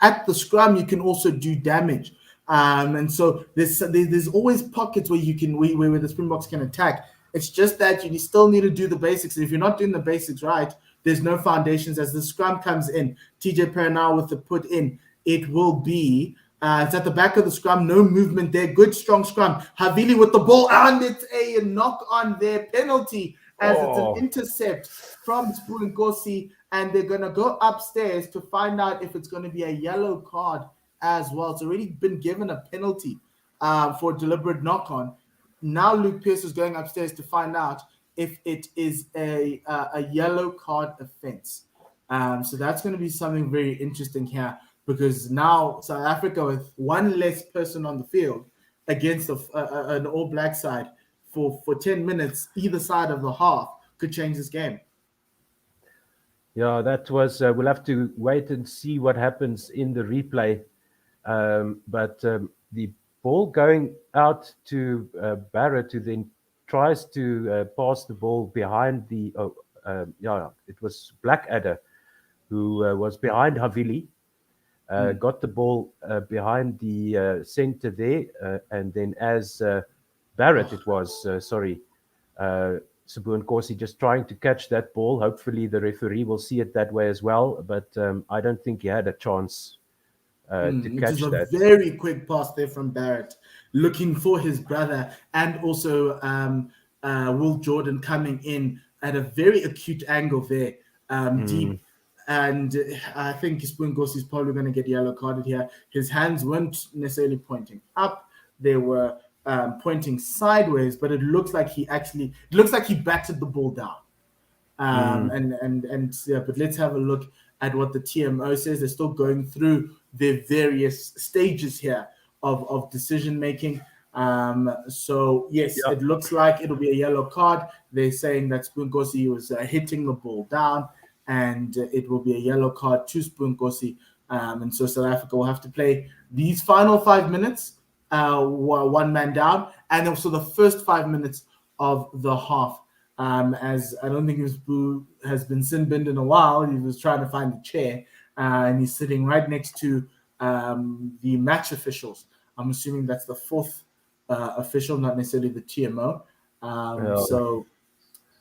At the scrum, you can also do damage. And so there's always pockets where where the Springboks can attack. It's just that you still need to do the basics. And if you're not doing the basics right, there's no foundations. As the scrum comes in, TJ Perenau with the put in, it will be it's at the back of the scrum, no movement there. Good, strong scrum. Havili with the ball, and it's a knock on their penalty as it's an intercept from Sipho Nkosi, and they're going to go upstairs to find out if it's going to be a yellow card as well. It's already been given a penalty for deliberate knock on. Now Luke Pearce is going upstairs to find out if it is a yellow card offense. So that's going to be something very interesting here, because now South Africa with one less person on the field against an All Black side for 10 minutes, either side of the half, could change this game. Yeah, that was, we'll have to wait and see what happens in the replay. But the ball going out to Barrett, who then tries to pass the ball behind it was Blackadder, who was behind Havili. got the ball behind the center there, and then as Barrett, it was, Sabu Nkosi just trying to catch that ball. Hopefully the referee will see it that way as well, but I don't think he had a chance to It was catch a that. very quick pass there from Barrett, looking for his brother, and also Will Jordan coming in at a very acute angle there, deep. And I think Springboks is probably going to get yellow carded here. His hands weren't necessarily pointing up; they were pointing sideways. But it looks like he batted the ball down. Yeah, but let's have a look at what the TMO says. They're still going through their various stages here of decision making. So yes, Yeah. it looks like it'll be a yellow card. They're saying that Spoonkosi was hitting the ball down, and it will be a yellow card to Spoonkosi. And so South Africa will have to play these final 5 minutes, one man down, and also the first 5 minutes of the half. As I don't think his boo has been sin binned in a while. He was trying to find a chair, and he's sitting right next to the match officials. I'm assuming that's the fourth official, not necessarily the TMO.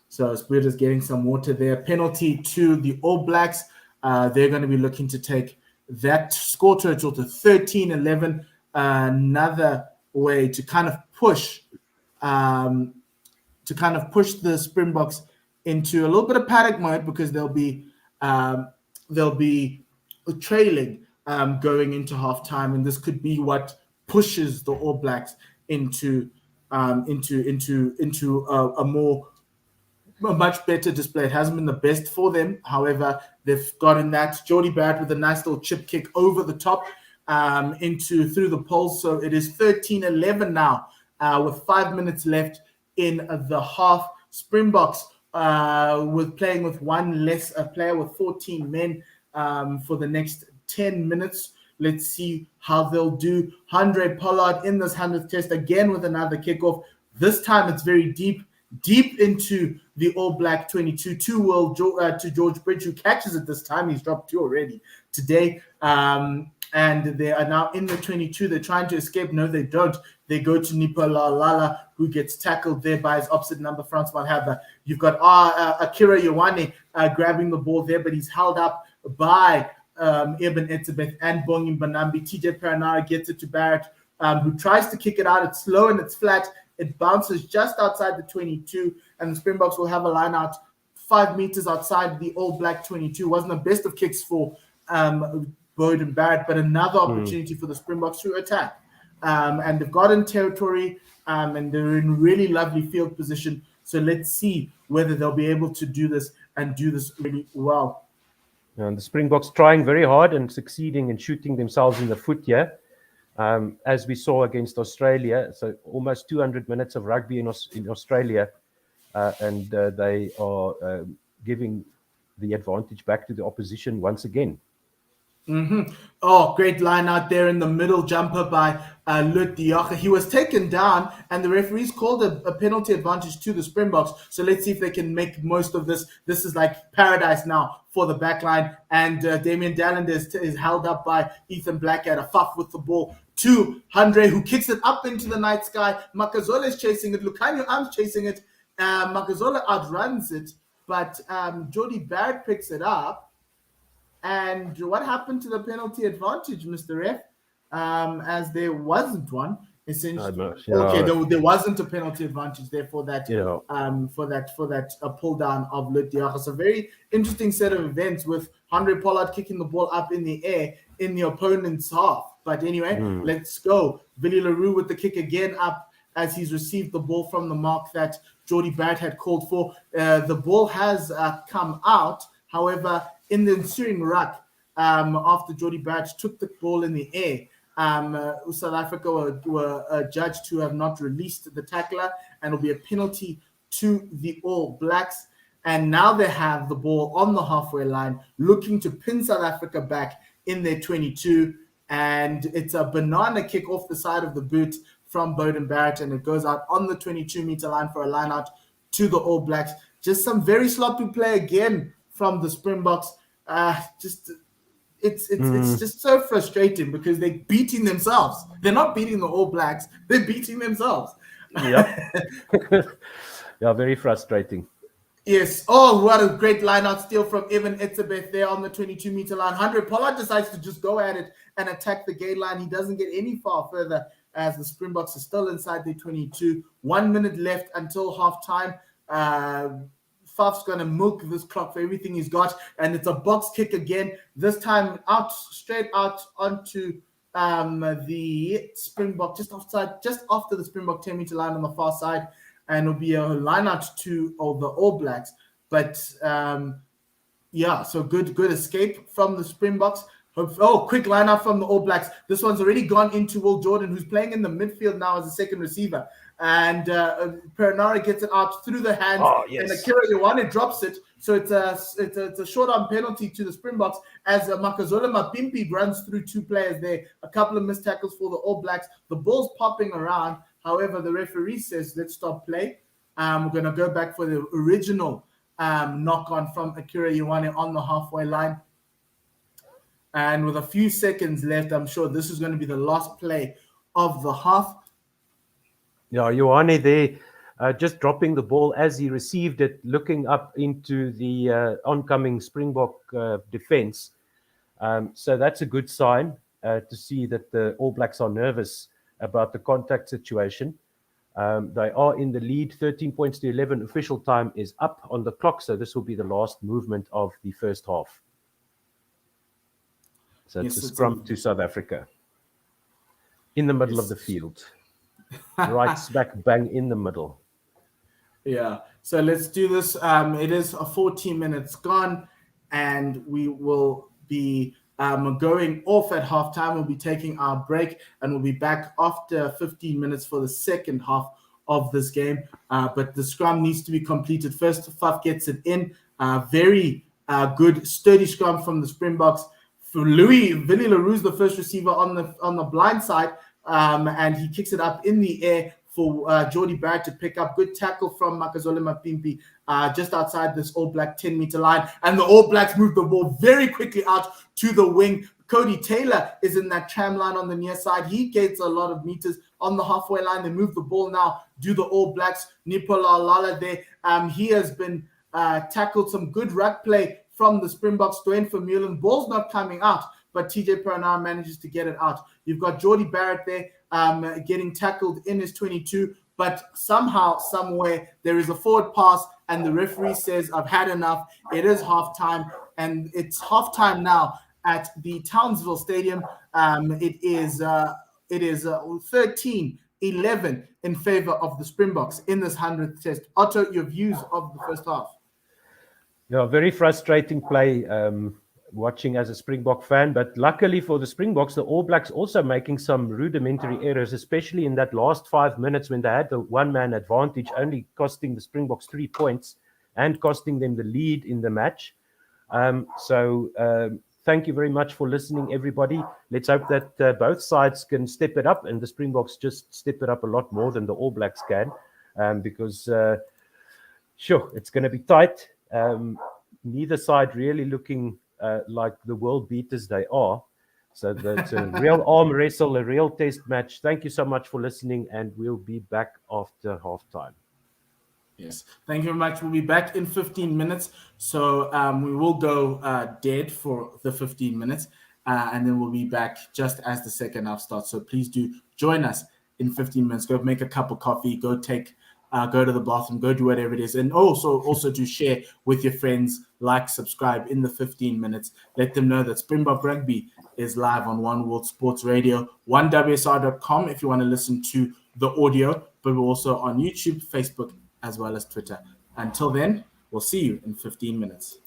So Spirit is getting some water there. Penalty to the All Blacks. They're going to be looking to take that score total to 13-11. Another way to kind of push the Springboks into a little bit of panic mode, because they'll be trailing going into halftime, and this could be what pushes the All Blacks into a much better display. It hasn't been the best for them. However, they've gotten that. Jordie Barrett with a nice little chip kick over the top through the poles. So it is 13-11 now with 5 minutes left in the half. Springboks with playing with one less player, with 14 men for the next 10 minutes. Let's see how they'll do. Handré Pollard in this 100th test again with another kickoff. This time it's very deep into the All Black 22 to George Bridge, who catches it this time. He's dropped two already today. And they are now in the 22. They're trying to escape. No, they don't. They go to Nipola Lala, who gets tackled there by his opposite number, Francois Haber. You've got Akira Ioane grabbing the ball there, but he's held up by Eben Etzebeth and Bongi Banambi. TJ Perenara gets it to Barrett, who tries to kick it out. It's slow and it's flat. It bounces just outside the 22, and the Springboks will have a line out 5 meters outside the All Black 22. Wasn't the best of kicks for Bowden Barrett, but another opportunity for the Springboks to attack. And they've got in territory, and they're in really lovely field position. So let's see whether they'll be able to do this and do this really well. And the Springboks trying very hard and succeeding in shooting themselves in the foot here. As we saw against Australia, so almost 200 minutes of rugby in Australia, and they are giving the advantage back to the opposition once again. Oh, great line out there in the middle, jumper by Lut Diacha. He was taken down, and the referees called a penalty advantage to the Springboks. So let's see if they can make most of this. This is like paradise now for the back line. And Damian Dalland is held up by Ethan Blackadder. Faf with the ball to Handré, who kicks it up into the night sky. Makazola is chasing it. Lucanio Arms chasing it. Makazola outruns it, but Jordie Barrett picks it up. And what happened to the penalty advantage, Mr. Ref? As there wasn't one, essentially. There wasn't a penalty advantage there for that. Pull down of Lut Diacha. So very interesting set of events with Handré Pollard kicking the ball up in the air in the opponent's half. But anyway, let's go. Billy LaRue with the kick again up as he's received the ball from the mark that Jordie Barrett had called for. The ball has come out. However, in the ensuing ruck, after Jordie Barrett took the ball in the air, South Africa were judged to have not released the tackler, and it'll be a penalty to the All Blacks. And now they have the ball on the halfway line, looking to pin South Africa back in their 22. And it's a banana kick off the side of the boot from Bowden Barrett, and it goes out on the 22-meter line for a line out to the All Blacks. Just some very sloppy play again from the Springboks. It's just so frustrating because they're beating themselves. They're not beating the All Blacks, they're beating themselves. Yep. Yeah, very frustrating. Yes. Oh, what a great line-out steal from Evan Etzebeth there on the 22-meter line. 100. Pollard decides to just go at it and attack the gate line. He doesn't get any far further as the Springboks are still inside their 22. 1 minute left until halftime. Faf's going to milk this clock for everything he's got. And it's a box kick again. This time out, straight out onto the Springbok, just after the Springbok 10-meter line on the far side. And it'll be a line out to all the All Blacks. But so good escape from the Springboks. Quick line out from the All Blacks. This one's already gone into Will Jordan, who's playing in the midfield now as a second receiver. And Perenara gets it out through the hands, and Akira Ioane drops it. So it's a short arm penalty to the Springboks as Makazola Mapimpi runs through two players there. A couple of missed tackles for the All Blacks. The ball's popping around. However, the referee says, let's stop play. We're going to go back for the original knock-on from Akira Ioane on the halfway line. And with a few seconds left, I'm sure this is going to be the last play of the half. Yeah, Ioane there just dropping the ball as he received it, looking up into the oncoming Springbok defense. So that's a good sign to see that the All Blacks are nervous about the contact situation. They are in the lead, 13 points to 11. Official time is up on the clock, so this will be the last movement of the first half. So it's a scrum to South Africa. In the middle of the field. Right smack bang in the middle. Yeah, so let's do this. It is a 14 minutes gone, and we will be going off at halftime. We'll be taking our break, and we'll be back after 15 minutes for the second half of this game. But the scrum needs to be completed first. Faf gets it in. Very good, sturdy scrum from the Springboks. For Willie Leroux's the first receiver on the blind side, and he kicks it up in the air for Jordie Barrett to pick up. Good tackle from Makazola Mapimpi just outside this All Black 10-meter line. And the All Blacks move the ball very quickly out to the wing. Cody Taylor is in that tram line on the near side. He gets a lot of meters on the halfway line. They move the ball now. Do the All Blacks. Nipola Lala there. He has been tackled. Some good ruck play from the Springboks. Dwayne Vermeulen. Ball's not coming out, but TJ Perenara manages to get it out. You've got Jordie Barrett there getting tackled in his 22, but somehow, somewhere, there is a forward pass, and the referee says, I've had enough. It is halftime, and it's halftime now at the Townsville Stadium. It is 13-11 in favor of the Springboks in this 100th test. Otto, your views of the first half? Yeah, very frustrating play. Watching as a Springbok fan, but luckily for the Springboks, the All Blacks also making some rudimentary errors, especially in that last 5 minutes when they had the one-man advantage, only costing the Springboks 3 points and costing them the lead in the match. Thank you very much for listening, everybody. Let's hope that both sides can step it up, and the Springboks just step it up a lot more than the All Blacks can, because it's going to be tight. Neither side really looking like the world beaters they are. So that's a real arm wrestle, a real test match. Thank you so much for listening, and we'll be back after halftime. Yes, thank you very much. We'll be back in 15 minutes. So we will go dead for the 15 minutes, and then we'll be back just as the second half starts. So please do join us in 15 minutes. Go make a cup of coffee, go to the bathroom, go do whatever it is. And also to share with your friends, like, subscribe in the 15 minutes. Let them know that Springbok Rugby is live on One World Sports Radio, 1WSR.com if you want to listen to the audio, but we're also on YouTube, Facebook, as well as Twitter. Until then, we'll see you in 15 minutes.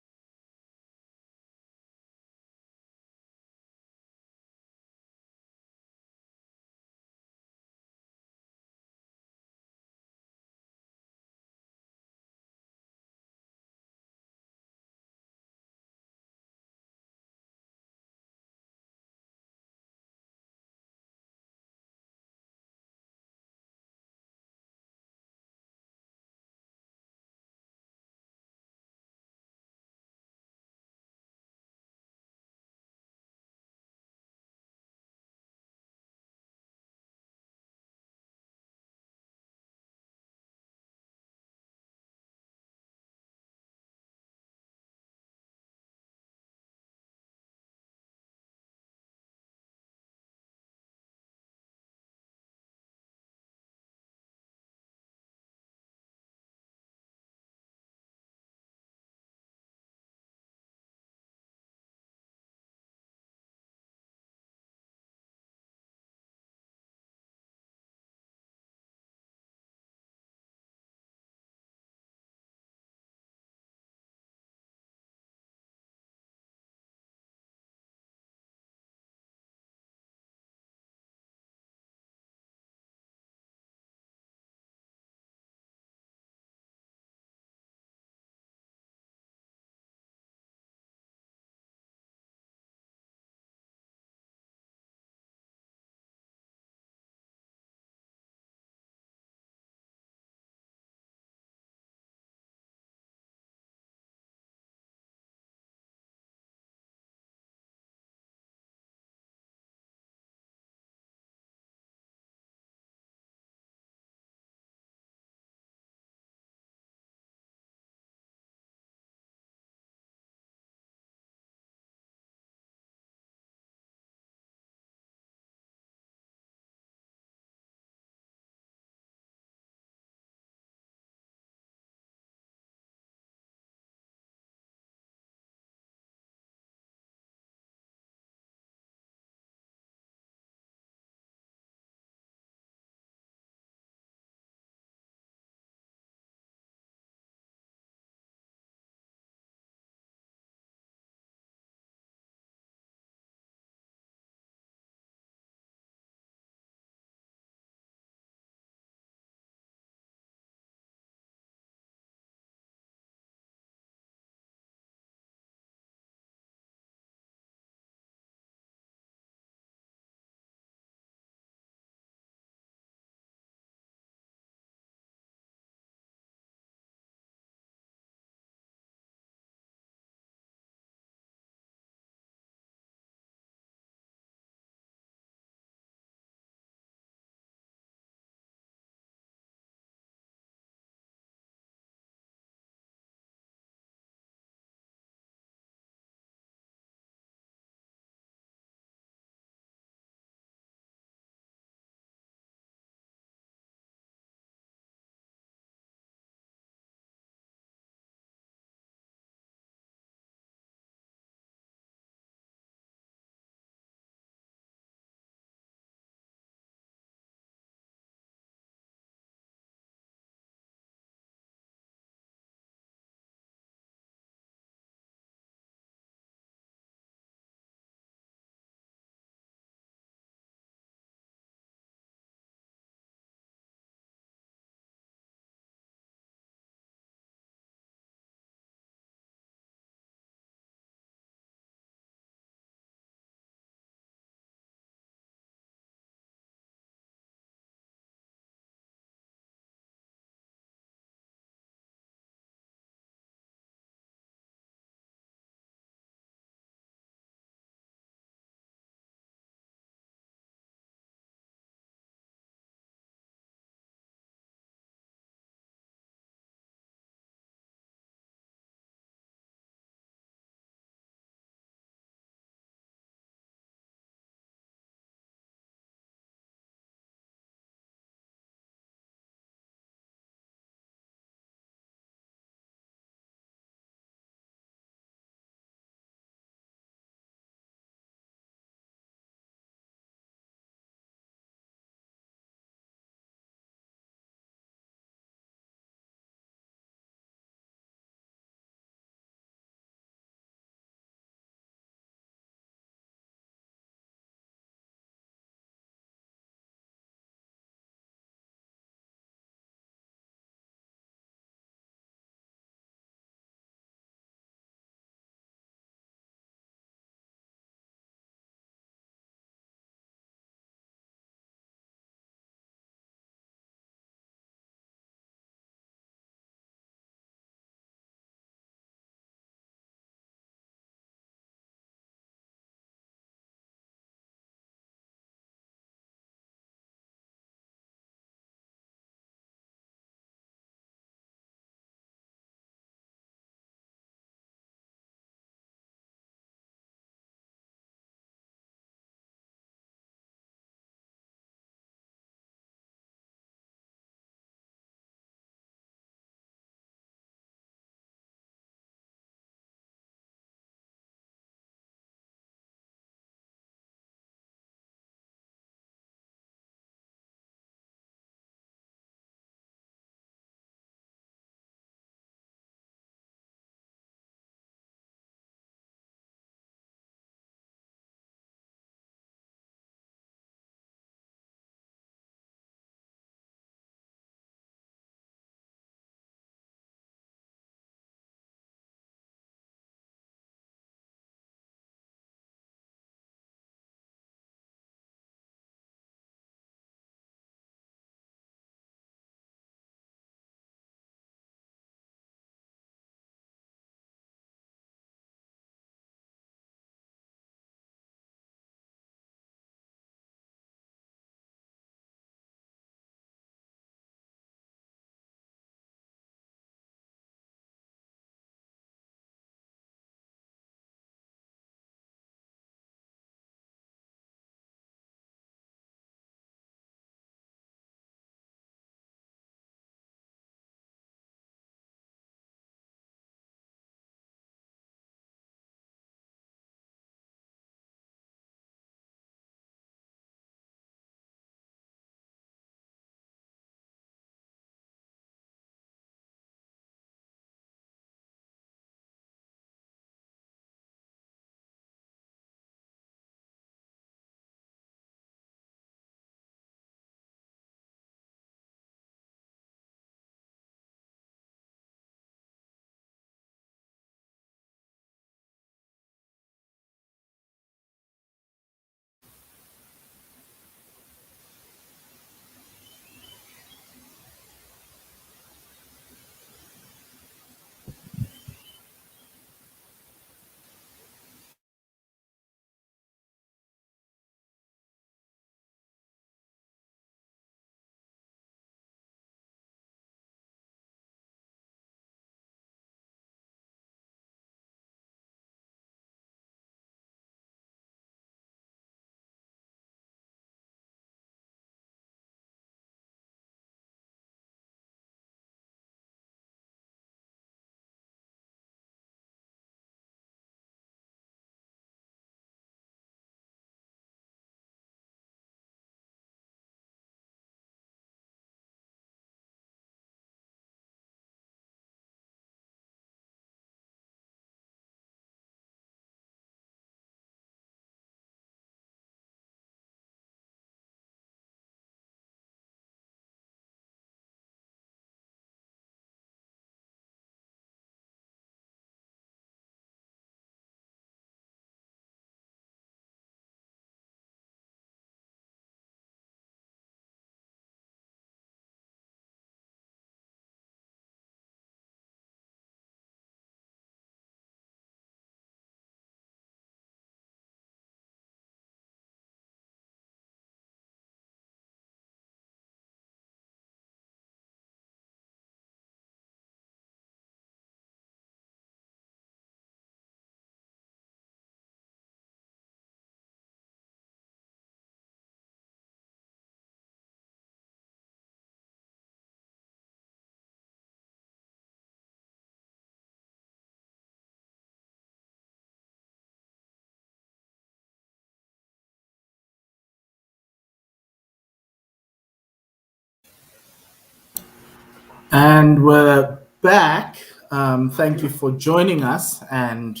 And we're back. Thank you for joining us and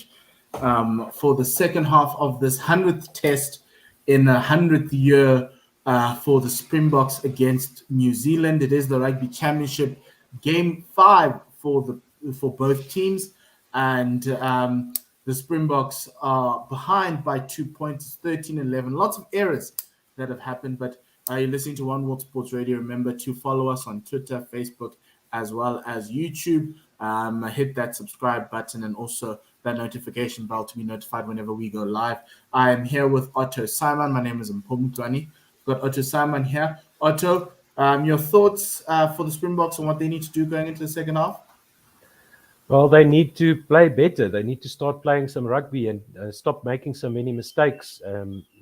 for the second half of this 100th test in a 100th year for the Springboks against New Zealand. It is the Rugby Championship Game 5 for both teams. And the Springboks are behind by 2 points, 13-11. Lots of errors that have happened, but you're listening to One World Sports Radio. Remember to follow us on Twitter, Facebook, as well as YouTube. Hit that subscribe button and also that notification bell to be notified whenever we go live. I am here with Otto Simon. My name is Mpomutwani. We've got Otto Simon here. Otto, your thoughts for the Springboks and what they need to do going into the second half? Well, they need to play better. They need to start playing some rugby and stop making so many mistakes,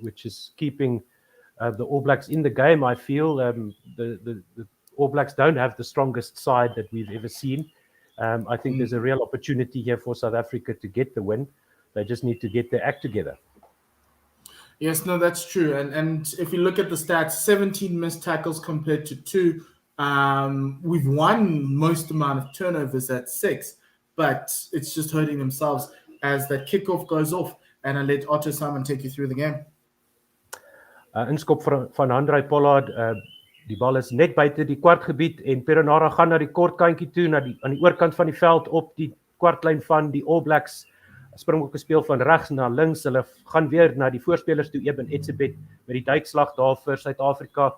which is keeping the All Blacks in the game. I feel the All Blacks don't have the strongest side that we've ever seen. I think there's a real opportunity here for South Africa to get the win. They just need to get their act together. Yes, no, that's true. And if you look at the stats, 17 missed tackles compared to 2. We've won most amount of turnovers at 6, but it's just hurting themselves as that kickoff goes off. And I let Otto Simon take you through the game. Inskop van Handrey Pollard, die bal is net buite die kwartgebied en Perenara gaan na die kortkantjie toe aan die oorkant van die veld op die kwartlyn van die All Blacks. Springbok speel van regs na links. Hulle gaan weer na die voorspelers toe, Eben Etzebeth met die duikslag daar vir Suid-Afrika.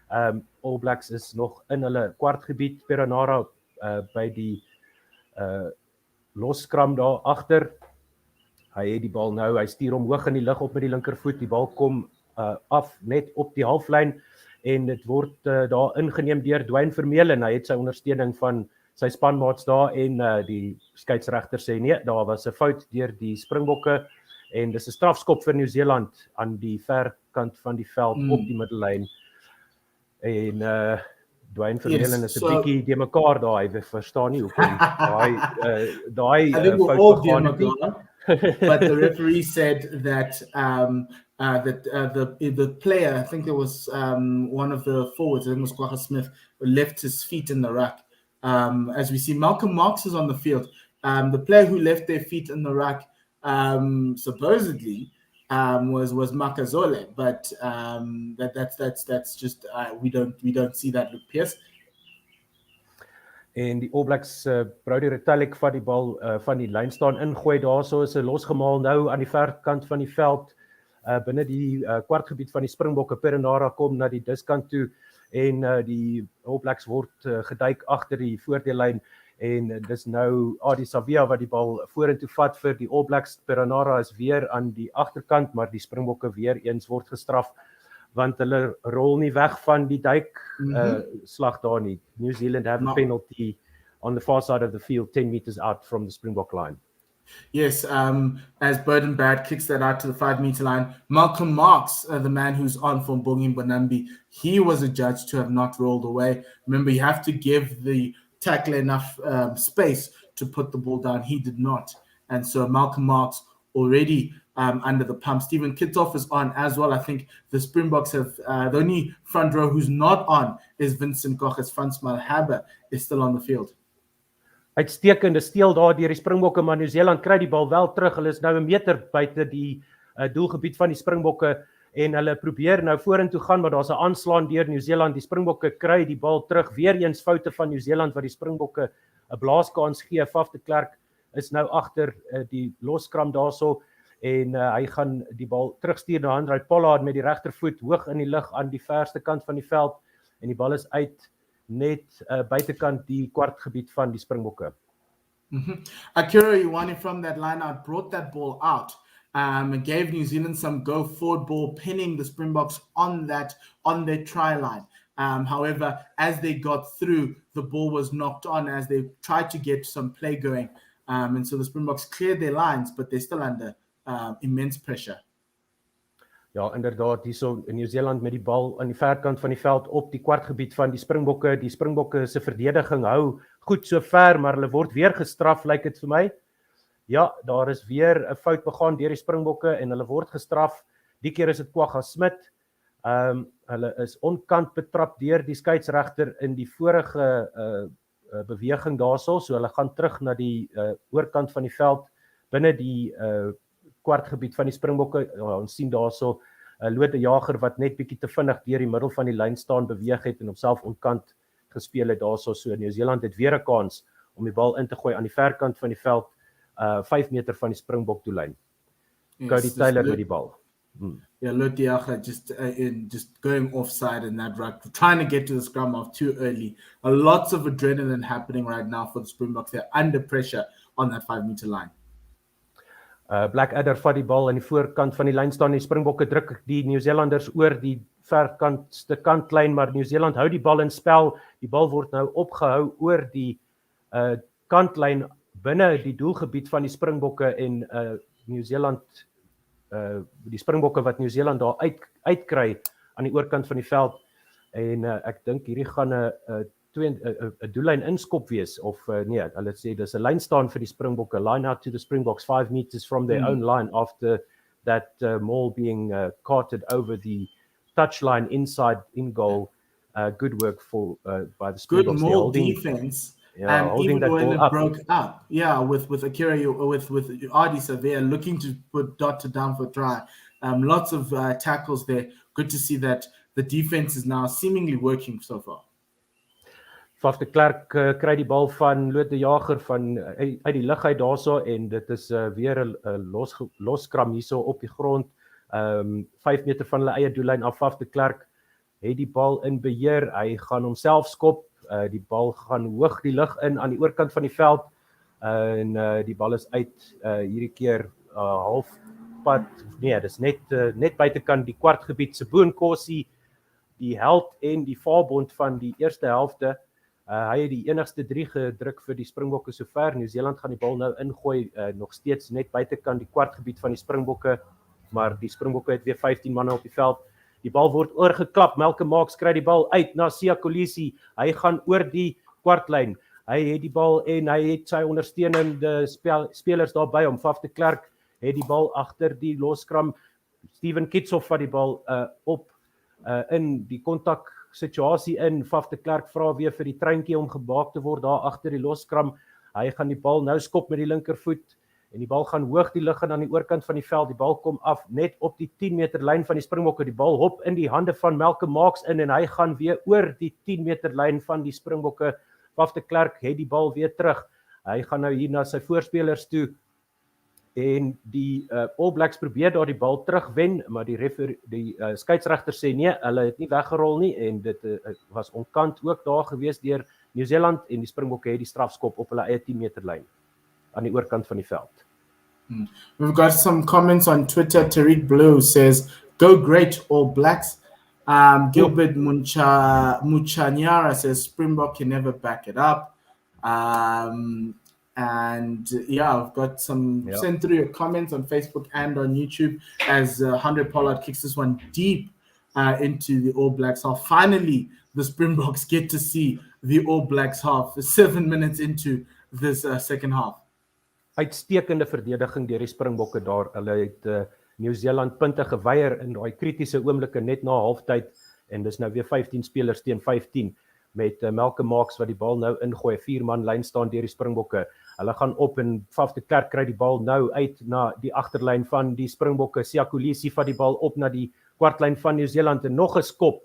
All Blacks is nog in hulle kwartgebied. Perenara by die los Scrum daar agter. Hy het die bal nou, hy stuur hom hoog in die lug op met die linkervoet. Die bal kom af net op die halflyn en dit word daar ingeneem deur Dwayne Vermeulen. Hy het sy ondersteuning van sy spanmaats daar en die skeieregter sê nee, daar was 'n fout deur die Springbokke en dis 'n strafskop vir Nieu-Seeland aan die verkant van die veld op die middellyn. En Dwayne Vermeulen is 'n bietjie de mekaar daar. Hy verstaan nie hoekom daai fout gegaan het. But the referee said that the player, I think it was one of the forwards, I think it was Kwagga Smith, left his feet in the ruck. As we see, Malcolm Marx is on the field. The player who left their feet in the ruck supposedly was Makazole, but that's just we don't see that, Luke Pierce. En die All Blacks Brody Retallick vat die bal van die lyn staan ingooi, daarso is hy losgemaal nou aan die verkant van die veld, binne die kwartgebied van die Springbokke. Perenara kom na die diskant toe en die All Blacks word geduik agter die voordeellyn en dis nou Adi Savia wat die bal vorentoe vat vir die All Blacks. Perenara is weer aan die agterkant, maar die Springbokke weer eens word gestraf want hulle rol nie weg van die duik slag daar nie. New Zealand have a penalty on the far side of the field, 10 meters out from the Springbok line. Yes, as Burden Barrett kicks that out to the 5-meter line, Malcolm Marx, the man who's on from Bongi Bonambi, he was adjudged to have not rolled away. Remember, you have to give the tackler enough space to put the ball down. He did not. And so Malcolm Marx already under the pump. Stephen Kittoff is on as well. I think the Springboks have the only front row who's not on is Vincent Koches. Frans Malherbe is still on the field. Uitstekende steel daar deur die Springbokke, maar Nieu-Seeland kry die bal wel terug. Hulle is nou 'n meter buite die doelgebied van die Springbokke en hulle probeer nou vorentoe gaan, maar daar's 'n aanslaan deur Nieu-Seeland. Die Springbokke kry die bal terug. Weer eens foute van Nieu-Seeland wat die Springbokke 'n blaaskans gee. Faf de Klerk is nou agter die loskram daarso en hy gaan die bal terugstuur na Handrey Pollard met die regtervoet hoog in die lug aan die verste kant van die veld en die bal is uit net buitekant die kwartgebied van die Springbokke. Akira Ioane from that line out brought that ball out and gave New Zealand some go forward ball, pinning the Springboks on their try line. However, as they got through, the ball was knocked on as they tried to get some play going. And so the Springboks cleared their lines, but they're still under immense pressure. Ja, inderdaad, hierso in Nieu-Seeland met die bal aan die verkant van die veld op die kwartgebied van die Springbokke. Die Springbokke se verdediging hou goed so ver, maar hulle word weer gestraf, lyk dit vir my. Ja, daar is weer 'n fout begaan deur die Springbokke en hulle word gestraf. Die keer is dit Kwagga Smith. Hulle is onkant betrap deur die skeieregter in die vorige beweging daarso, so hulle gaan terug na die oorkant van die veld binne die kwartgebied van die Springbokke. Ons sien daarso 'n Lode Jager wat net bietjie te vinnig deur die middel van die lyn staan beweeg het en homself ontkant gespeel het daarso. So Nieu-Seeland het weer 'n kans om die bal in te gooi aan die verkant van die veld, 5 meter van die Springbok doellyn. Cody Taylor met die bal. Yeah, Lode Jager just going offside in that ruck, trying to get to the scrum off too early. Lots of adrenaline happening right now for the Springboks. They're under pressure on that 5-meter line. Blackadder vat die bal aan die voorkant van die lyn staan. Die Springbokke druk die Nieu-Seelanders oor die verkantste kantlyn, maar Nieu-Seeland hou die bal in spel. Die bal word nou opgehou oor die kantlyn binne die doelgebied van die Springbokke en Nieu-Seeland die Springbokke wat Nieu-Seeland daar uitkry aan die oorkant van die veld en ek dink hierdie gaan 'n doellyn inskop wees of nee, hulle sê dis 'n lyn staan vir die Springbokke, line out to the Springboks 5 meters from their own line after that maul being carted over the touchline inside in goal. Good work by the Springboks. Good maul defense. Yeah, and even when it up. broke up, with Akira, with Adi Savea looking to put Dota down for try, lots of tackles there. Good to see that the defense is now seemingly working so far. Faf de Klerk kry die bal van Lode Jager van uit die lug uit daarso en dit is weer 'n los skram hierso op die grond. 5 meter van hulle eie doellyn af. Faf de Klerk het die bal in beheer. Hy gaan homself skop. Die bal gaan hoog die lug in aan die oorkant van die veld en die bal is uit hierdie keer halfpad. Nee, dis net buitekant die kwartgebied. Seboonkosi, die held en die vaarbond van die eerste helfte. Hy het die enigste 3 gedruk vir die Springbokke sover. Nieu-Seeland gaan die bal nou ingooi, nog steeds net buitekant die kwartgebied van die Springbokke, maar die Springbokke het weer 15 manne op die veld. Die bal word oorgeklap. Malcolm Marx kry die bal uit na Siya Kolisi. Hy gaan oor die kwartlyn. Hy het die bal en hy het sy ondersteunende spelers daarby om. Faf de Klerk het die bal agter die loskram. Steven Kitsoff vat die bal op in die kontak situasie in. Faf de Klerk vra weer vir die treintjie om gebaak te word daar agter die loskram. Hy gaan die bal nou skop met die linkervoet en die bal gaan hoog die lug in aan die oorkant van die veld. Die bal kom af net op die 10 meter lyn van die Springbokke. Die bal hop in die hande van Malcolm Marx in en hy gaan weer oor die 10 meter lyn van die Springbokke. Faf de Klerk het die bal weer terug. Hy gaan nou hier na sy voorspelers toe en die All Blacks probeer daar die bal terugwen, maar die skeieregter sê nee, hulle het nie weggerol nie en dit was onkant ook daar gewees deur Nieu-Seeland en die Springbokke het die strafskop op hulle eie 10 meter lyn aan die oorkant van die veld. We've got some comments on Twitter. Tariq Blue says, "Go great, All Blacks." Gilbert Muchanyara says, "Springbok can never back it up." And I've got some sent through your comments on Facebook and on YouTube as Andre Pollard kicks this one deep into the All Blacks half. Finally, the Springboks get to see the All Blacks half 7 minutes into this second half. Uitstekende verdediging deur die Springbokke daar. Hulle het Nieu-Seeland punte geweier in daai kritiese oomblikke net na halftyd en dis nou weer 15 spelers teen 15 met Malcolm Marx wat die bal nou ingooi. 4 man lyn staan deur die Springbokke. Hulle gaan op en Faf de Klerk kry die bal nou uit na die agterlyn van die Springbokke. Siya Kolisi vat die bal op na die kwartlyn van Nieu-Seeland en nog 'n skop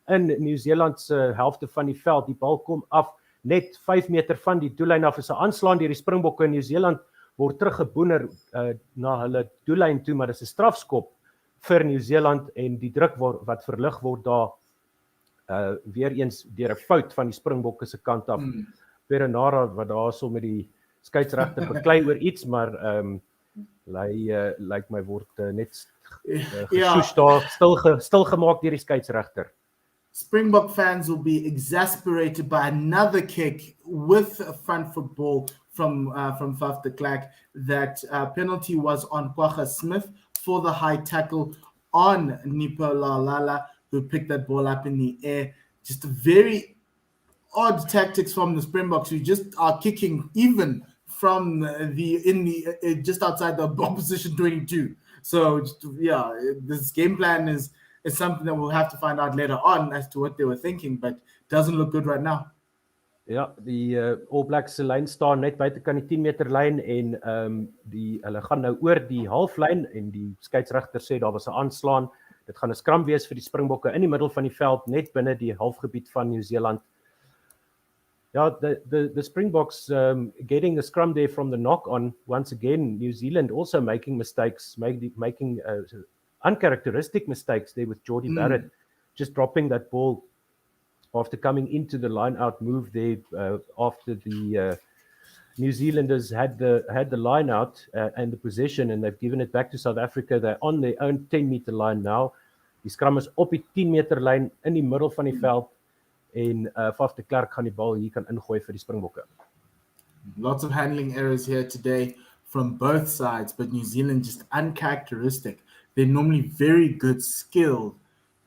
in Nieu-Seeland se helfte van die veld. Die bal kom af net 5 meter van die doellyn af. Is 'n aanslaan deur die Springbokke in Nieu-Seeland word teruggeboener na hulle doellyn toe, maar dis 'n strafskop vir Nieu-Seeland en die druk wat verlig word daar weer eens deur 'n fout van die Springbokke se kant af. Perenara wat daarso met die skeieregter beklei oor iets, maar lyk my word net geshoes daar stil gemaak deur die skeieregter. Springbok fans will be exasperated by another kick with a front foot ball from Faf de Klerk. That penalty was on Kwagga Smith for the high tackle on Nipola Lala, who picked that ball up in the air. Just a very odd tactics from the Springboks, who just are kicking even from just outside the opposition 22. So this game plan is something that we'll have to find out later on as to what they were thinking, but doesn't look good right now. Ja, die All Blacks se lyn staan net buitekant die 10 meter lyn en hulle gaan nou oor die halflyn en die skeieregter sê daar was 'n aanslaan. Dit gaan 'n skram wees vir die Springbokke in die middel van die veld net binne die halfgebied van Nieu-Seeland. Yeah, the Springboks getting the scrum there from the knock on. Once again, New Zealand also making mistakes, making uncharacteristic mistakes there with Jordie Barrett, just dropping that ball after coming into the line out move there after the New Zealanders had the line out and the possession, and they've given it back to South Africa. They're on their own 10-meter line now. Die scrum is op die 10-meter lyn in die middel van die veld. En Faf de Klerk gaan die bal hier kan ingooi vir die Springbokke. Lots of handling errors here today from both sides, but New Zealand just uncharacteristic. They're normally very good, skilled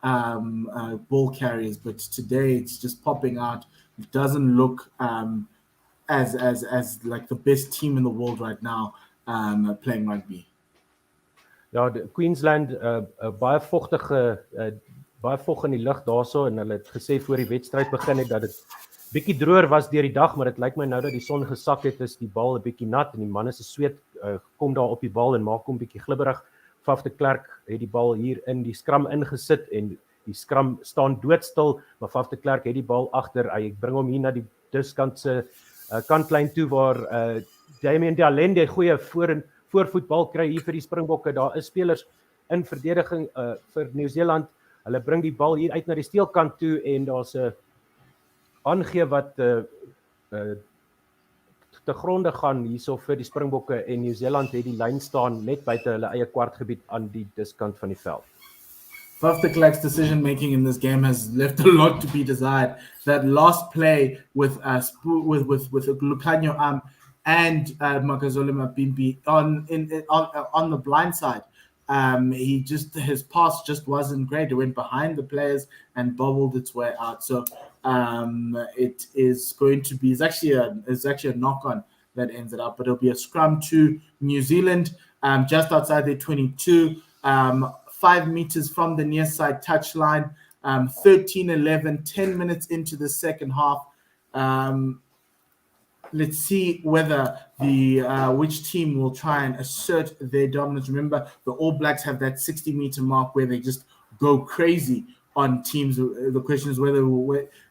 ball carriers, but today it's just popping out. It doesn't look as like the best team in the world right now playing rugby. Ja, Queensland baie vog in die lug daarso en hulle het gesê voor die wedstryd begin het dat dit bietjie droër was deur die dag, maar dit lyk my nou dat die son gesak het, is die bal 'n bietjie nat en die manne se sweet kom daar op die bal en maak hom bietjie glibberig. Faf de Klerk het die bal hier in die skram ingesit en die skram staan doodstil, maar Faf de Klerk het die bal agter. Hy bring hom hier na die diskant se kantlyn toe waar Damien de Allende goeie voorvoetbal kry hier vir die Springbokke. Daar is spelers in verdediging vir Nieu-Seeland. Hulle bring die bal hier uit na die steelkant toe en daar's 'n aangee wat te gronde gaan hierso vir die Springbokke en Nieu-Seeland het die lyn staan net buite hulle eie kwartgebied aan die diskant van die veld. Faf de Klerk's decision making in this game has left a lot to be desired. That last play with Lucanio and Makazole Mapimpi on the blind side. His pass just wasn't great. It went behind the players and bobbled its way out. So it is going to be. It's actually a knock on that ends it up, but it'll be a scrum to New Zealand, just outside their 22, 5 meters from the near side touchline. 13-11, 10 minutes into the second half. Let's see whether which team will try and assert their dominance. Remember, the All Blacks have that 60-meter mark where they just go crazy on teams. The question is whether it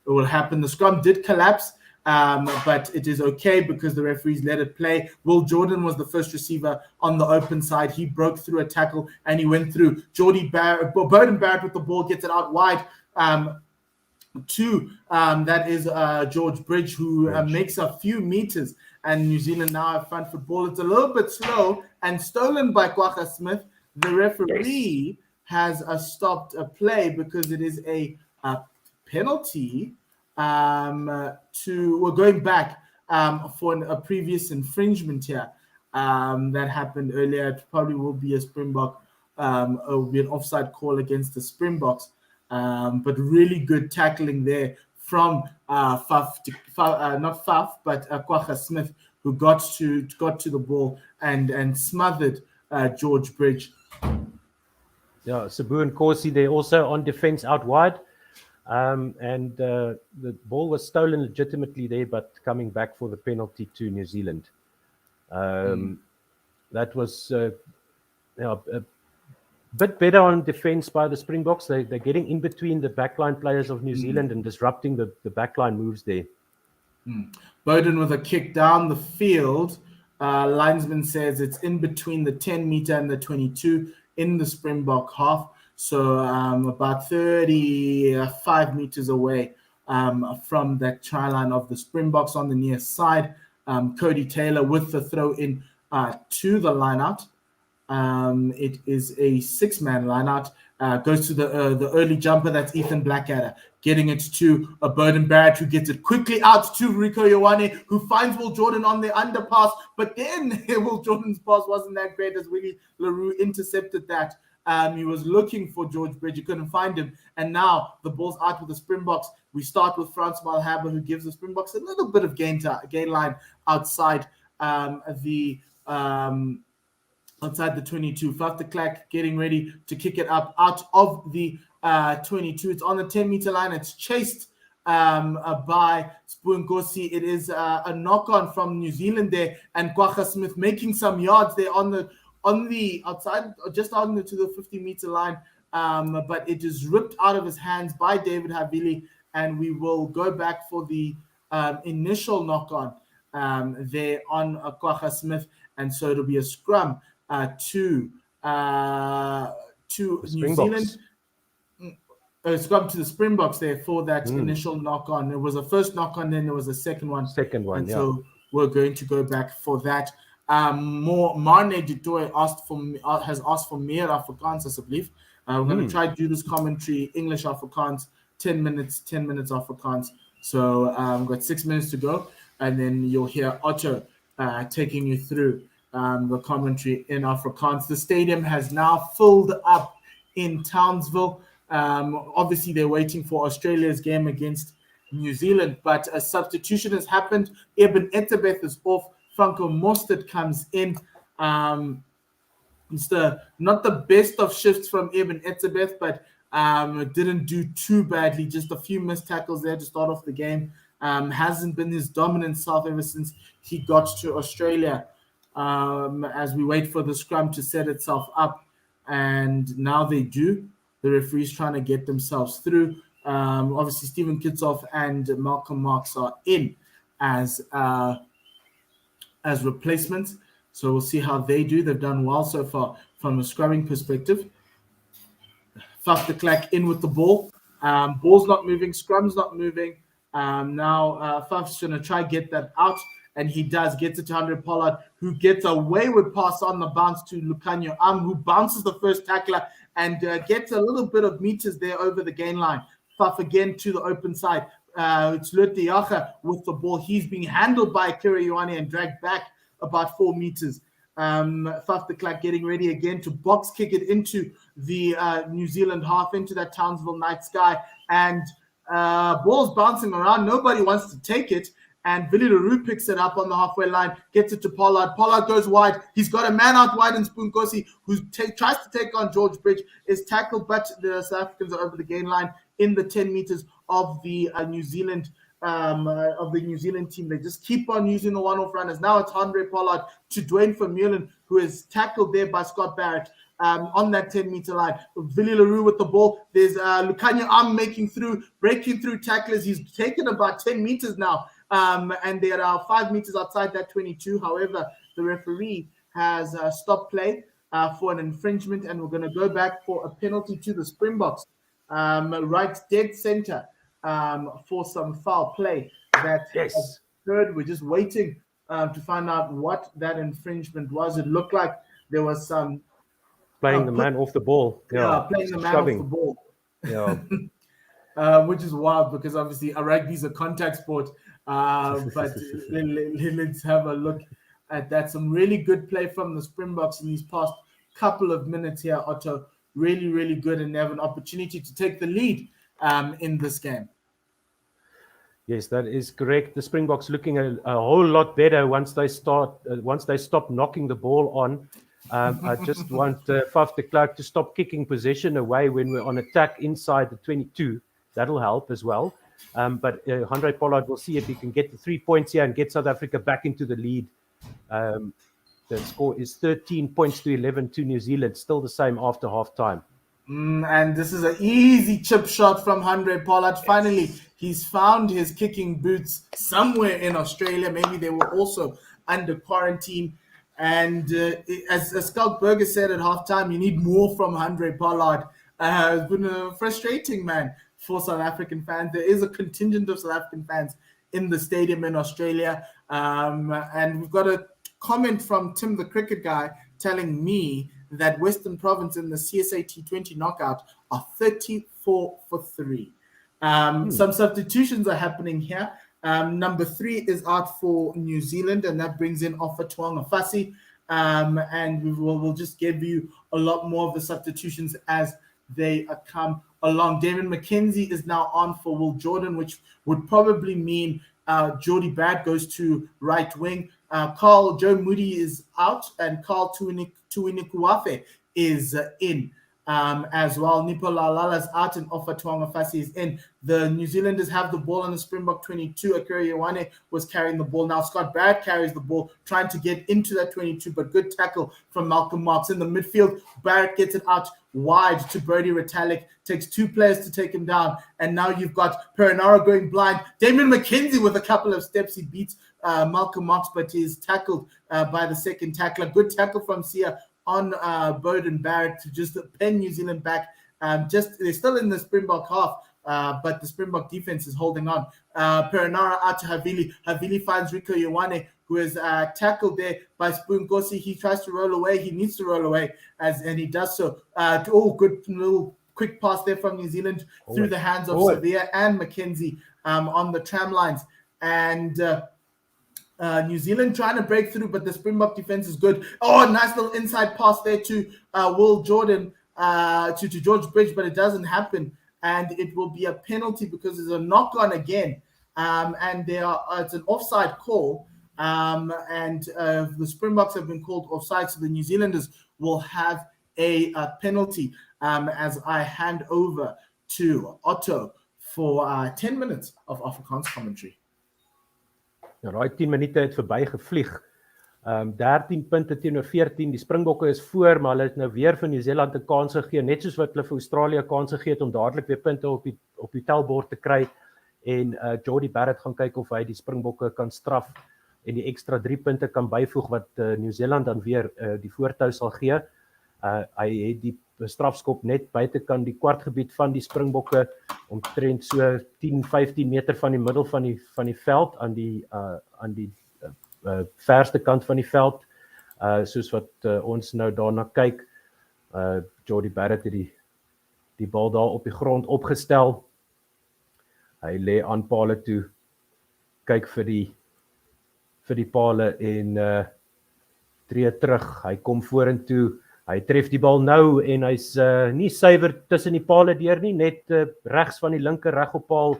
will happen. The scrum did collapse, but it is okay because the referees let it play. Will Jordan was the first receiver on the open side. He broke through a tackle and he went through. Bowden Barrett with the ball gets it out wide. That is George Bridge, who makes a few meters, and New Zealand now have front foot ball. It's a little bit slow and stolen by Kwagga Smith. The referee has stopped a play because it is a penalty. We're going back for a previous infringement here that happened earlier. It probably will be a Springbok, it will be an offside call against the Springboks. But really good tackling there from Kwagga Smith, who got to the ball and smothered George Bridge. Yeah, Sabu and Corsi, they're also on defense out wide. And the ball was stolen legitimately there, but coming back for the penalty to New Zealand. That was a bit better on defense by the Springboks. They're getting in between the backline players of New Zealand and disrupting the backline moves there. Bowden with a kick down the field. Linesman says it's in between the 10-meter and the 22 in the Springbok half. So about 35 meters away from that try line of the Springboks on the near side. Cody Taylor with the throw in to the lineout. It is a 6-man lineout. Goes to the early jumper. That's Ethan Blackadder getting it to a Bowden Barrett, who gets it quickly out to Rico Ioane, who finds Will Jordan on the underpass. But then Will Jordan's pass wasn't that great as Willie LaRue intercepted that. He was looking for George Bridge. He couldn't find him. And now the ball's out with the Springboks. We start with Frans Malherbe, who gives the Springboks a little bit of gain line outside outside the 22. Faf de Klerk getting ready to kick it up out of the 22. It's on the 10-meter line. It's chased by Springboks. It is a knock-on from New Zealand there, and Kwagga Smith making some yards there on the outside, just on to the 50-meter line. But it is ripped out of his hands by David Havili, and we will go back for the initial knock-on there on Kwagga Smith, and so it'll be a scrum to New Zealand. Scrum to the Springboks there for that initial knock-on. There was a first knock-on, then there was a second one. And so we're going to go back for that. Marne du Toit has asked for meer Afrikaans, asseblief. We're going to try to do this commentary, English Afrikaans, 10 minutes Afrikaans. So we've got 6 minutes to go, and then you'll hear Otto taking you through the commentary in Afrikaans. The stadium has now filled up in Townsville. Obviously, they're waiting for Australia's game against New Zealand, but a substitution has happened. Eben Etzebeth is off. Franco Mostert comes in. It's not the best of shifts from Eben Etzebeth, but didn't do too badly. Just a few missed tackles there to start off the game. Hasn't been his dominant self ever since he got to Australia. As we wait for the scrum to set itself up, and now they do. The referees trying to get themselves through. Obviously, Stephen Kitsoff and Malcolm Marks are in as replacements. So we'll see how they do. They've done well so far from a scrumming perspective. Faf de Klerk in with the ball. Ball's not moving. Scrum's not moving. Now Faf's going to try get that out. And he does, gets it to Andre Pollard, who gets a wayward pass on the bounce to Lucanio who bounces the first tackler and gets a little bit of meters there over the gain line. Faf again to the open side. It's Lute Yacha with the ball. He's being handled by Akira Ioane and dragged back about 4 meters. Faf de Klerk getting ready again to box kick it into the New Zealand half, into that Townsville night sky. And ball's bouncing around. Nobody wants to take it. And Billy LaRue picks it up on the halfway line, gets it to Pollard. Pollard goes wide. He's got a man out wide in Springboks, who tries to take on George Bridge, is tackled, but the South Africans are over the gain line in the 10 meters of the New Zealand team. They just keep on using the one-off runners. Now it's Andre Pollard to Dwayne Vermeulen, who is tackled there by Scott Barrett on that 10-meter line. Billy LaRue with the ball. There's Lucanio breaking through tacklers. He's taken about 10 meters now. And they are 5 meters outside that 22. However, the referee has stopped play for an infringement, and we're going to go back for a penalty to the Springboks, right dead center, for some foul play that occurred. We're just waiting to find out what that infringement was. It looked like there was some playing the man off the ball. Playing the man off the ball. Yeah. Which is wild because obviously rugby is a contact sport. But let's have a look at that. Some really good play from the Springboks in these past couple of minutes here, Otto. Really, really good, and they have an opportunity to take the lead in this game. Yes, that is correct. The Springboks looking a whole lot better once they stop knocking the ball on. I just want Faf de Klerk to stop kicking possession away when we're on attack inside the 22. That'll help as well. But Andre Pollard will see if he can get the 3 points here and get South Africa back into the lead. The score is 13 points to 11 to New Zealand, still the same after half time. And this is an easy chip shot from Andre Pollard. Finally, he's found his kicking boots somewhere in Australia. Maybe they were also under quarantine. And as Scout Berger said at halftime, you need more from Andre Pollard. It's been frustrating, man, for South African fans. There is a contingent of South African fans in the stadium in Australia. And we've got a comment from Tim, the cricket guy, telling me that Western Province in the CSA T20 knockout are 34 for 3. Some substitutions are happening here. Number 3 is out for New Zealand, and that brings in Offa Tuangafasi. And we'll just give you a lot more of the substitutions as they come along. David McKenzie is now on for Will Jordan, which would probably mean Jordy Brad goes to right wing. Joe Moody is out, and Carl Tuinikuafe is in. as well. Nipo Lalala's out and Ofa Tuamafasi is in. The New Zealanders have the ball on the Springbok 22. Akira Ioane was carrying the ball. Now Scott Barrett carries the ball, trying to get into that 22, but good tackle from Malcolm Marks. In the midfield, Barrett gets it out wide to Brody Retallick, takes 2 players to take him down, and now you've got Perinara going blind. Damien McKenzie with a couple of steps, he beats Malcolm Marks, but he's tackled by the second tackler. Good tackle from Sia on Beauden Barrett to just pen New Zealand back. They're still in the Springbok half, but the Springbok defense is holding on. Perinara out to Havili. Havili finds Rico Ioane, who is tackled there by Spoonkosi. He tries to roll away. He needs to roll away, and he does so. Good little quick pass there from New Zealand through the hands of Sevilla and McKenzie on the tram lines. And New Zealand trying to break through, but the Springbok defense is good. Oh, nice little inside pass there to Will Jordan, to George Bridge, but it doesn't happen. And it will be a penalty because there's a knock on again. And it's an offside call. And the Springboks have been called offside, so the New Zealanders will have a penalty as I hand over to Otto for 10 minutes of Afrikaans commentary. Daai 10 minute het verbygevlieg. 13 punte teenoor 14. Die Springbokke is voor, maar hulle het nou weer vir Nieu-Seeland 'n kans gegee, net soos wat hulle vir Australië kans gegee het om dadelik weer punte op die tellbord te kry. En Jordie Barrett gaan kyk of hy die Springbokke kan straf en die ekstra 3 punte kan byvoeg wat Nieu-Seeland dan weer die voortou sal gee. Hy het die strafskop net buitekant die kwartgebied van die Springbokke, omtrent so 10-15 meter van die middel van die veld aan die verste kant van die veld, soos wat ons nou daarna kyk. Jordie Barrett het die bal daar op die grond opgestel. Hy lê aan pale toe, kyk vir die pale en tree terug. Hy kom vorentoe. Hy tref die bal nou en hy's nie suiwer tussen die pale deur nie, net regs van die linker reg op paal.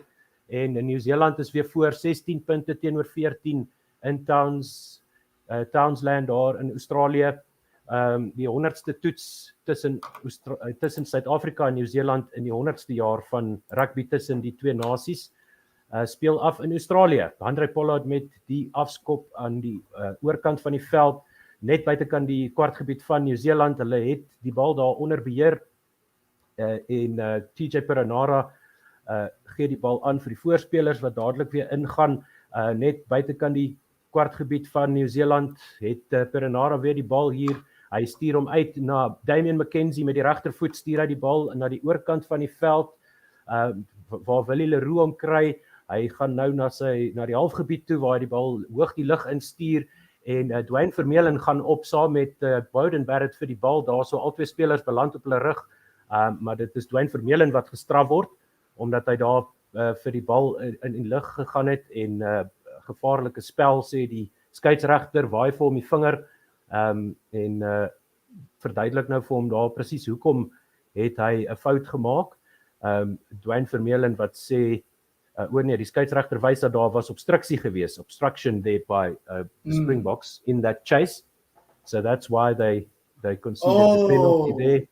En Nieu-Seeland is weer voor 16 punte teenoor 14 in Townsland daar in Australië. Die 100ste toets tussen Suid-Afrika en Nieu-Seeland in die 100ste jaar van rugby tussen die twee nasies speel af in Australië. Handré Pollard met die afskop aan die oorkant van die veld, net buitekant die kwartgebied van Nieu-Seeland. Hulle het die bal daar onder beheer en TJ Perinara gee die bal aan vir die voorspelers wat dadelik weer ingaan. Net buitekant die kwartgebied van Nieu-Seeland het Perinara weer die bal hier. Hy stuur hom uit na Damien McKenzie met die regtervoet, stuur hy die bal na die oorkant van die veld, waar Willie Leroux hom kry. Hy gaan nou na die halfgebied toe waar hy die bal hoog die lug instuur en Dwayne Vermeulen gaan op saam met Beauden Barrett vir die bal. Daar so al twee spelers beland op hulle rug, maar dit is Dwayne Vermeulen wat gestraf word omdat hy daar vir die bal in die lug gegaan het en gevaarlike spel sê die skeieregter, waai vir hom die vinger en verduidelik nou vir hom daar presies hoekom het hy 'n fout gemaak. Dwayne Vermeulen wat sê die skeieregter wys dat daar was obstruction there by the Springboks in that chase, so that's why they conceded the penalty there.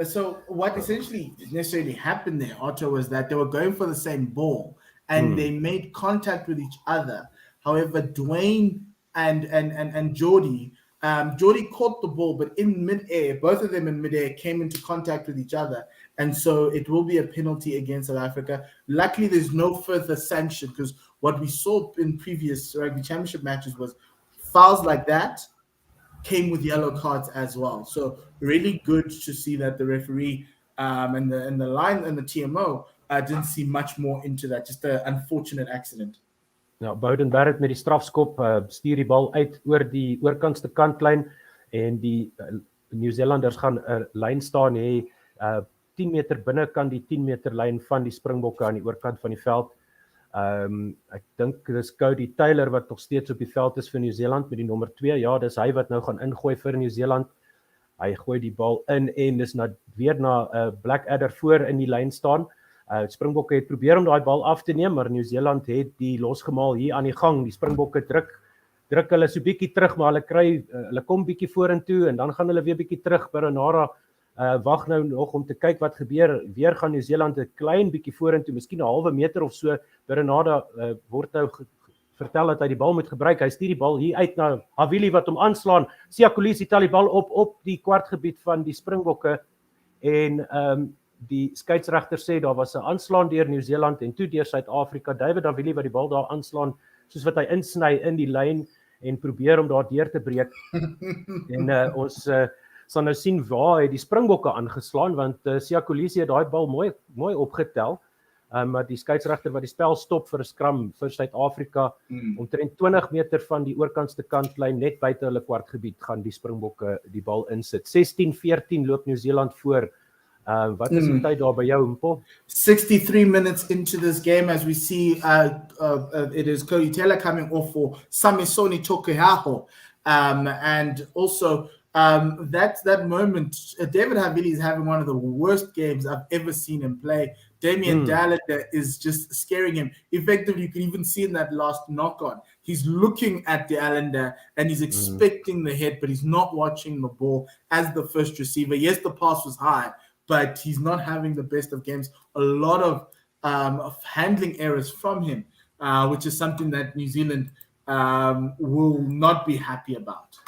So what essentially necessarily happened there, Otto, was that they were going for the same ball and they made contact with each other. However, Dwayne and Jordie caught the ball, but in midair, both of them in midair came into contact with each other. And so it will be a penalty against South Africa. Luckily, there's no further sanction because what we saw in previous rugby championship matches was fouls like that came with yellow cards as well. So really good to see that the referee and the line and the TMO didn't see much more into that. Just an unfortunate accident. Nou, Beauden Barrett met die strafskop stuur die bal uit oor die oorkantste kantlyn en die Nieu-Seelanders gaan 'n lyn staan hê 10 meter binnekant die 10 meter lyn van die Springbokke aan die oorkant van die veld. Ek dink dis Cody Taylor wat nog steeds op die veld is vir Nieu-Seeland met die nommer 2. Ja, dis hy wat nou gaan ingooi vir Nieu-Seeland. Hy gooi die bal in en dis weer na Blackadder voor in die lyn staan. Springbokke het probeer om daai bal af te neem, maar Nieu-Seeland het die losgemaal hier aan die gang. Die Springbokke druk hulle so bietjie terug, maar hulle kom bietjie vorentoe en dan gaan hulle weer bietjie terug. Perinara wag nou nog om te kyk wat gebeur. Weer gaan Nieu-Seeland 'n klein bietjie vorentoe, miskien 'n halwe meter of so. Bernarda word nou vertel dat hy die bal moet gebruik. Hy stuur die bal hier uit na Havili wat hom aanslaan. Siya Kolisi tel die bal op die kwartgebied van die Springbokke en die skeieregter sê daar was 'n aanslaan deur Nieu-Seeland en toe deur Suid-Afrika. David Havili wat die bal daar aanslaan, soos wat hy insny in die lyn en probeer om daar deur te breek. En ons sal nou sien waar hy die Springbokke aangeslaan, want Siya Kolisi het daai bal mooi opgetel. Maar die skeieregter wat die spel stop vir 'n scrum vir Suid-Afrika, omtrent 20 meter van die oorkantste kantlyn, net buite hulle kwartgebied, gaan die Springbokke die bal insit. 16-14 loop Nieu-Seeland voor. Wat is die tyd daar by jou, Mpo? 63 minutes into this game, as we see it is Cody Taylor coming off for Samisoni Tokuyaho. And also that moment, David Havili is having one of the worst games I've ever seen him play. Damien Dallander is just scaring him. Effectively, you can even see in that last knock-on, he's looking at Dallander and he's expecting the hit, but he's not watching the ball as the first receiver. Yes, the pass was high, but he's not having the best of games. A lot of handling errors from him, which is something that New Zealand will not be happy about.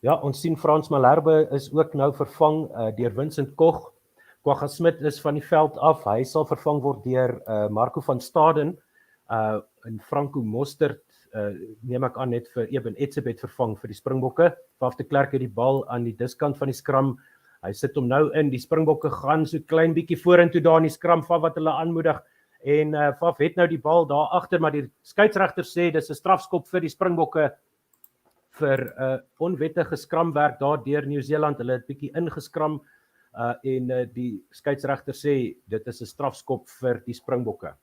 Ja, ons sien Frans Malherbe is ook nou vervang deur Vincent Koch. Kwagga Smit is van die veld af. Hy sal vervang word deur Marco van Staden en Franco Mostert neem ek aan net vir Eben Etzebeth vervang vir die Springbokke. Faf de Klerk het die bal aan die diskant van die scrum. Hy sit hom nou in. Die Springbokke gaan so klein bietjie vorentoe daar in die scrum, Faf wat hulle aanmoedig. En Faf het nou die bal daar agter, maar die skeieregter sê dis 'n strafskop vir die Springbokke vir onwettige skramwerk daar deur Nieu-Seeland. Hulle het bietjie ingeskram en die skeieregter sê dit is 'n strafskop vir die Springbokke.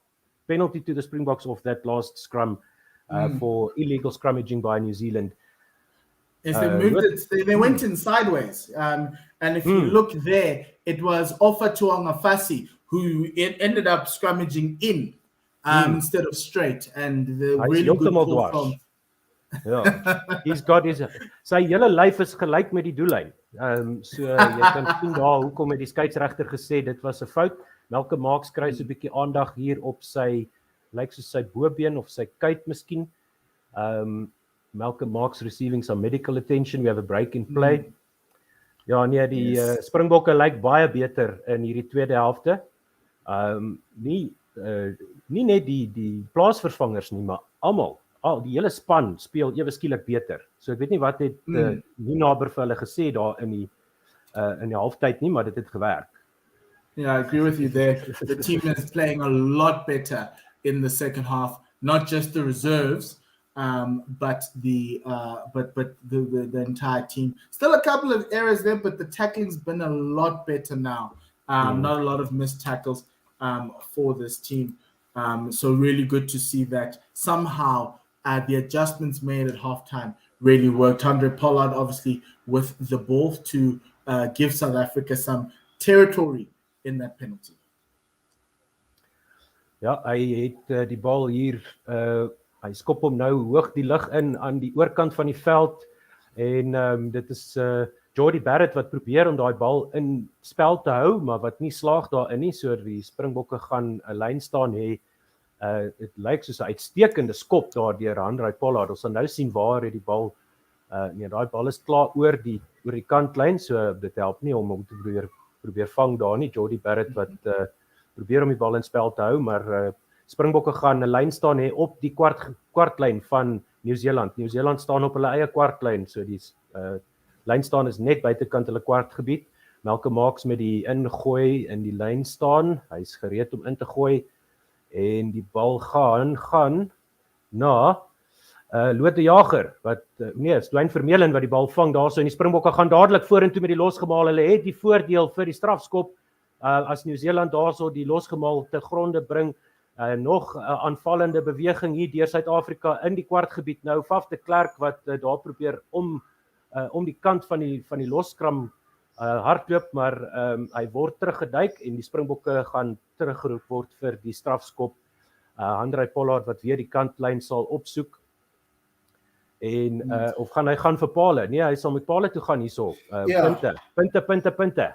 Penalty to the Springboks of that last scrum for illegal scrummaging by New Zealand. Yes, they moved it. They went in sideways. And if you look there, it was Ofa Tuangafasi who ended up scrummaging in instead of straight. And the really good call from... Ja, he's got sy hele lyf is gelyk met die doellyn. So jy kan sien daar hoekom het die skeieregter gesê dit was 'n fout. Malcolm Marx kry so 'n bietjie aandag hier op sy lyk soos sy bobeen of sy kuit miskien. Malcolm Marx receiving some medical attention. We have a break in play. Ja, nee, die Springbokke lyk baie beter in hierdie tweede helfte. Nie net die plaasvervangers nie, maar almal. Die hele span speel ewe skielik beter. So ek weet nie wat het Nienaber vir hulle gesê daar in die halftyd nie, maar dit het gewerk. Yeah, I agree with you there. The team is playing a lot better in the second half. Not just the reserves, but the entire team. Still a couple of errors there, but the tackling's been a lot better now. Not a lot of missed tackles for this team. So really good to see that somehow the adjustments made at halftime really worked. Andre Pollard obviously with the ball to give South Africa some territory in that penalty. Ja, hy het die bal hier, hy skop hom nou hoog die lug in aan die oorkant van die veld en dit is Jordie Barrett wat probeer om daai bal in spel te hou, maar wat nie slaag daarin nie, so die Springbokke gaan 'n lyn staan hê. Dit lyk soos 'n uitstekende skop daar deur Andre Pollard. Ons sal nou sien waar het die bal, daai bal is klaar oor die kantlyn, so dit help nie om te probeer vang daar nie. Jordie Barrett wat probeer om die bal in spel te hou, maar Springbokke gaan 'n lyn staan hê op die kwartlyn van Nieu-Seeland. Nieu-Seeland staan op hulle eie kwartlyn, so die lyn staan is net buitekant hulle kwartgebied. Malcolm Marx met die ingooi in die lyn staan. Hy's gereed om in te gooi en die bal gaan na Lote Jager wat Dwayne Vermeulen wat die bal vang daarso en die Springbokke gaan dadelik vorentoe met die losgemaal. Hulle het die voordeel vir die strafskop as Nieu-Seeland daarso die losgemaal te gronde bring. Nog 'n aanvallende beweging hier deur Suid-Afrika in die kwartgebied. Nou Faf de Klerk wat daar probeer om die kant van die loskram hardloop, maar hy word teruggeduik en die Springbokke gaan teruggeroep word vir die strafskop. Andre Pollard wat weer die kantlyn sal opsoek. En of gaan hy gaan vir pale? Nee, hy sal met pale toe gaan hierso. Punte.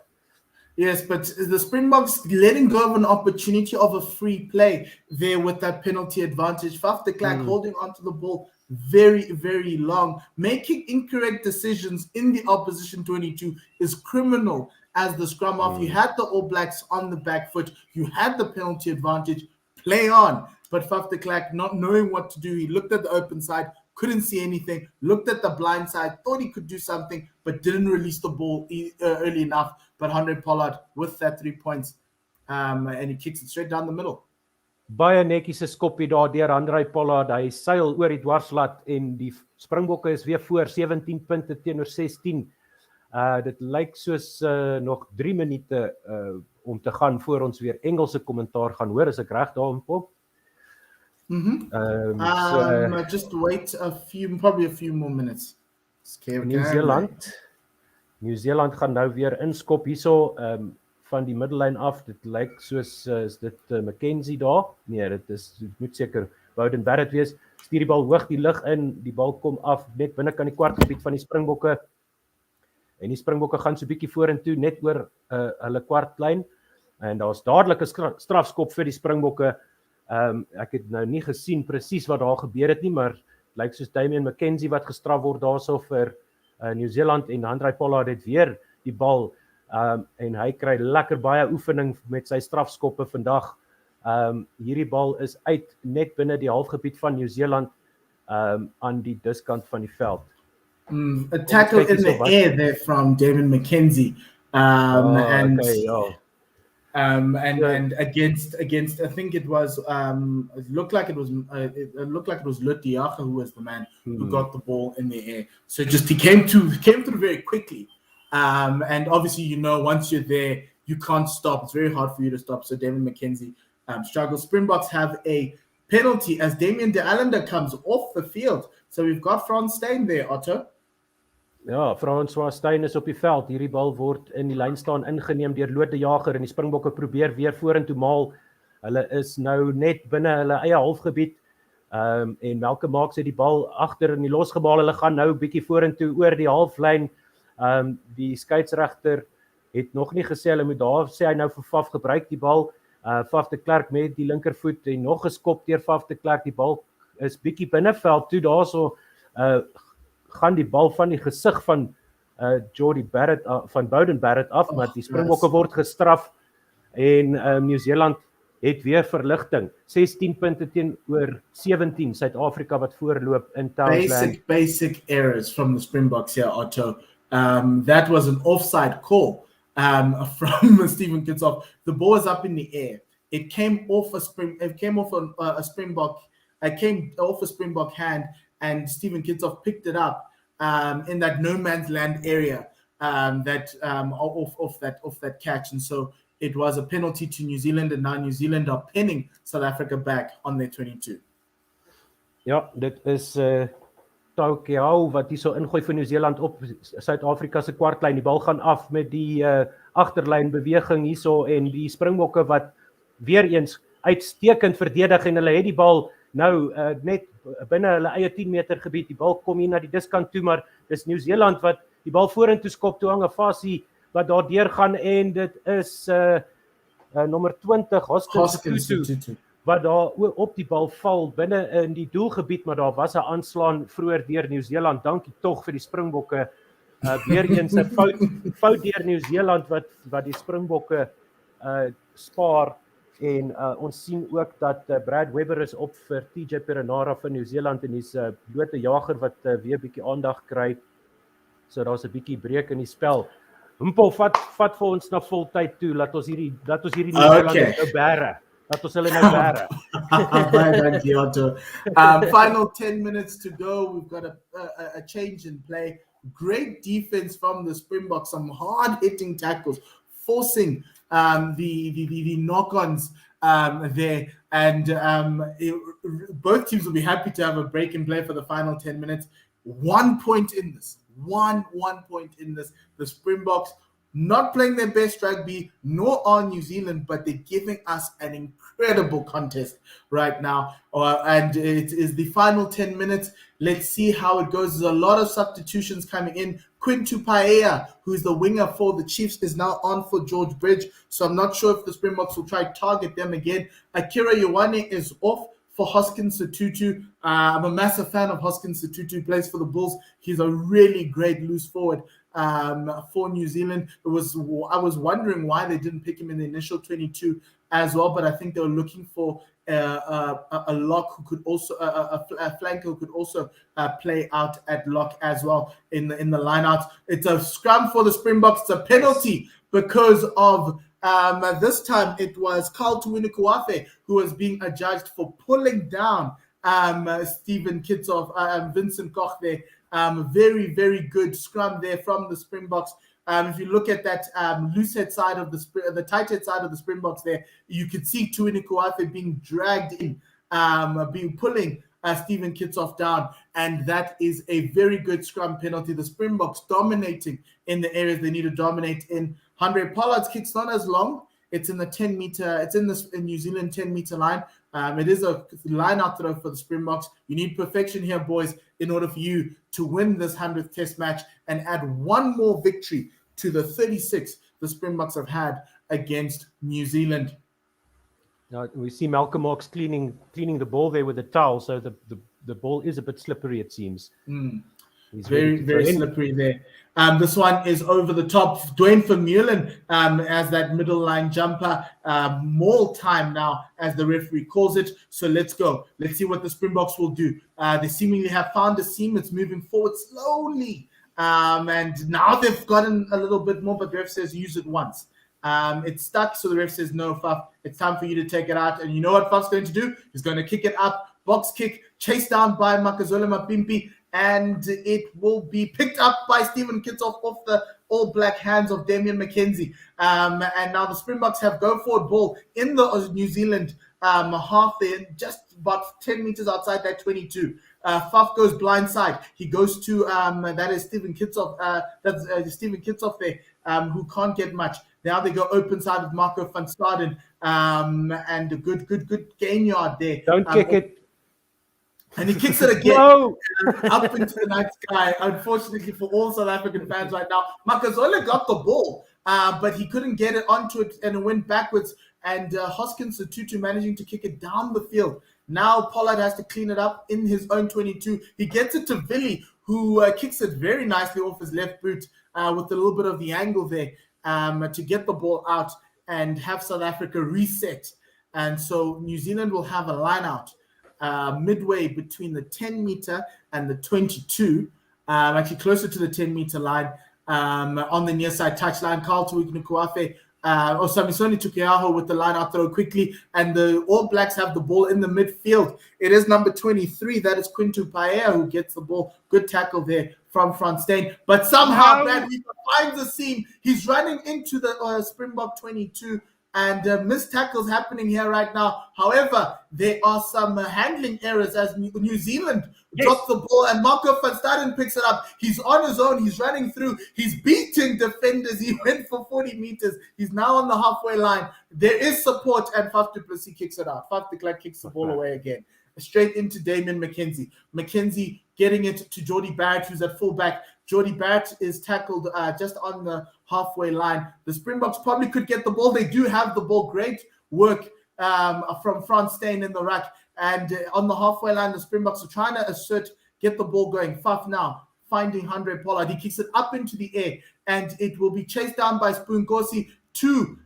Yes, but the Springboks letting go of an opportunity of a free play there with that penalty advantage. Faf de Klerk holding onto the ball very, very long. Making incorrect decisions in the opposition 22 is criminal as the scrum off. You had the All Blacks on the back foot. You had the penalty advantage. Play on. But Faf de Klerk not knowing what to do. He looked at the open side, couldn't see anything, looked at the blind side, thought he could do something, but didn't release the ball early enough. But Henry Pollard with that 3 points, and he kicks it straight down the middle. Baie netjies 'n skoppie daar deur Henry Pollard. Hy seil oor die dwarslat en die Springbokke is weer voor 17 punte teenoor 16. Dit lyk soos nog 3 minute om te gaan voor ons weer Engelse kommentaar gaan hoor, as ek reg daarin pop. Just wait probably a few more minutes. New Zealand gaan nou weer inskop hierso van die middellyn af. Dit lyk soos is dit Mackenzie daar. Nee, dit moet seker Bowden Barrett wees. Stuur die bal hoog die lug in. Die bal kom af net binne kan die kwartgebied van die Springbokke. En die Springbokke gaan so 'n bietjie vorentoe net oor hulle kwartlyn. En daar's dadelik 'n strafskop vir die Springbokke. Ek het nou nie gesien presies wat daar gebeur het nie, maar lyk soos Damian Mackenzie wat gestraf word daarso vir New Zealand en Henry Pollard het weer die bal en hy kry lekker baie oefening met sy strafskoppe vandag. Hierdie bal is uit net binne die halfgebied van New Zealand aan die diskant van die veld. A tackle in the air there from Damian Mackenzie. And against I think it was it looked like it was Lutiaga who was the man who got the ball in the air. So just he came through very quickly. And obviously, once you're there, you can't stop. It's very hard for you to stop. So Damian Mackenzie struggles. Springboks have a penalty as Damian de Allender comes off the field. So we've got Frans Steyn there, Otto. Ja, François Steyn is op die veld. Hierdie bal word in die lyn staan ingeneem deur Loot de Jager en die Springbokke probeer weer vorentoe maal. Hulle is nou net binne hulle eie halfgebied. En Melke maak sy die bal agter in die losgebaal. Hulle gaan nou 'n bietjie vorentoe oor die halflyn. Die skeieregter het nog nie gesê hulle moet daar sê hy nou vir Faf gebruik die bal. Faf de Klerk met die linkervoet en nog geskop deur Faf de Klerk. Die bal is bietjie binneveld toe daarso gaan die bal van die gesig van Jordy Barrett van Bowden Barrett af, maar die Springbokke word gestraf en New Zealand het weer verligting. 16 punte teenoor 17 Suid-Afrika wat voorloop in Townsland. Basic errors from the Springboks here, Otto. That was an offside call from Stephen Kitsoff. The ball is up in the air. It came off a Springbok hand, and Stephen Kitsoff picked it up in that no man's land area off that catch, and so it was a penalty to New Zealand, and now New Zealand are pinning South Africa back on their 22. Ja, dit is Taukeau wat hierso ingooi vir New Zealand op Suid-Afrika se kwartlyn. Die bal gaan af met die agterlyn beweging hierso en die Springbokke wat weer eens uitstekend verdedig en hulle het die bal nou net binne hulle eie 10 meter gebied. Die bal kom hier na die diskant toe, maar dis New Zealand wat die bal vorentoe skop toe hang 'n fasie wat daar deur gaan en dit is nommer 20 Hoskins Tutu wat daar op die bal val binne in die doelgebied, maar daar was 'n aanslaan vroeër deur New Zealand. Dankie tog vir die Springbokke. Weer eens 'n fout deur New Zealand wat die Springbokke spaar. En ons sien ook dat Brad Webber is op vir TJ Perenara van New Zealand en dis Loot de Jager wat weer bietjie aandag kry. So daar's 'n bietjie breek in die spel. Mpho, vat vir ons na voltyd toe. Laat ons hierdie New Zealand nou bære. Laat ons hulle nou bære. Thank you, Otto. Final 10 minutes to go. We've got a change in play. Great defense from the Springboks. Some hard-hitting tackles, forcing the knock-ons there, and both teams will be happy to have a break and play for the final 10 minutes. 1 point in this. One point in this. The Springboks not playing their best rugby, nor are New Zealand, but they're giving us an incredible contest right now. And it is the final 10 minutes. Let's see how it goes. There's a lot of substitutions coming in. Quintu Paella, who's the winger for the Chiefs, is now on for George Bridge. So I'm not sure if the Springboks will try to target them again. Akira Ioane is off for Hoskins Sotutu. I'm a massive fan of Hoskins Sotutu. He plays for the Bulls. He's a really great loose forward for New Zealand. I was wondering why they didn't pick him in the initial 22 as well, but I think they were looking for a lock who could also a flanker who could also play out at lock as well in the lineout. It's a scrum for the Springboks. It's a penalty because of this time it was Carl Tuinukuafe who was being adjudged for pulling down Stephen Kitsoff, Vincent Koch there. Very, very good scrum there from the Springboks. If you look at that loose head side of the tight head side of the Springboks there, you could see Tuinukuafe being dragged in, pulling Stephen Kitsoff down, and that is a very good scrum penalty. The Springboks dominating in the areas they need to dominate in. Handré Pollard's kick's not as long. It's in the 10 meter. It's in the New Zealand 10 meter line. It is a line out throw for the Springboks. You need perfection here, boys, in order for you to win this 100th Test match and add one more victory to the 36 the Springboks have had against New Zealand. Now we see Malcolm Marx cleaning the ball there with a towel, so the ball is a bit slippery, it seems. He's very, very slippery there. This one is over the top. Dwayne Vermeulen as that middle line jumper. More time now, as the referee calls it. So let's go. Let's see what the Springboks will do. They seemingly have found a seam. It's moving forward slowly. And now they've gotten a little bit more, but the ref says use it once. It's stuck, so the ref says, no, Faf, it's time for you to take it out. And you know what Faf's going to do? He's going to kick it up, box kick, chased down by Makazole Mapimpi, and it will be picked up by Stephen Kitsoff off the all black hands of Damian McKenzie. And now the Springboks have go forward ball in the New Zealand half there, just about 10 meters outside that 22. Faf goes blindside. He goes to that is Stephen Kitsoff. That's Stephen Kitsoff there, who can't get much. Now they go open side with Marco van Staden, and a good gain yard there. Don't kick it. And he kicks it again No. up into the night sky. Unfortunately for all South African fans right now, Makazole got the ball, but he couldn't get it onto it, and it went backwards. And Hoskins Sotutu managing to kick it down the field. Now Pollard has to clean it up in his own 22. He gets it to Vili, who kicks it very nicely off his left boot with a little bit of the angle there to get the ball out and have South Africa reset. And so New Zealand will have a line out midway between the 10 meter and the 22, actually closer to the 10 meter line on the near side touchline. Carl Tuinukuafe Samisoni Tukeaho with the line out throw quickly, and the All Blacks have the ball in the midfield. It is number 23, that is Quintu Paella, who gets the ball. Good tackle there from Frans Steyn, but somehow Bradley finds a seam. He's running into the Springbok 22, and missed tackles happening here right now. However, there are some handling errors as New Zealand drops the ball, and Marco van Staden picks it up. He's on his own. He's running through. He's beating defenders. He went for 40 meters. He's now on the halfway line. There is support, and Faf du Plessis kicks it out. Faf de Klerk kicks the ball away again. Straight into Damian McKenzie. McKenzie getting it to Jordie Barrett, who's at fullback. Jordie Barrett is tackled just on the halfway line. The Springboks probably could get the ball. They do have the ball. Great work from Frans Steyn in the rack. And on the halfway line, the Springboks are trying to get the ball going. Faf now finding Handré Pollard. He kicks it up into the air, and it will be chased down by Spoon Kosi to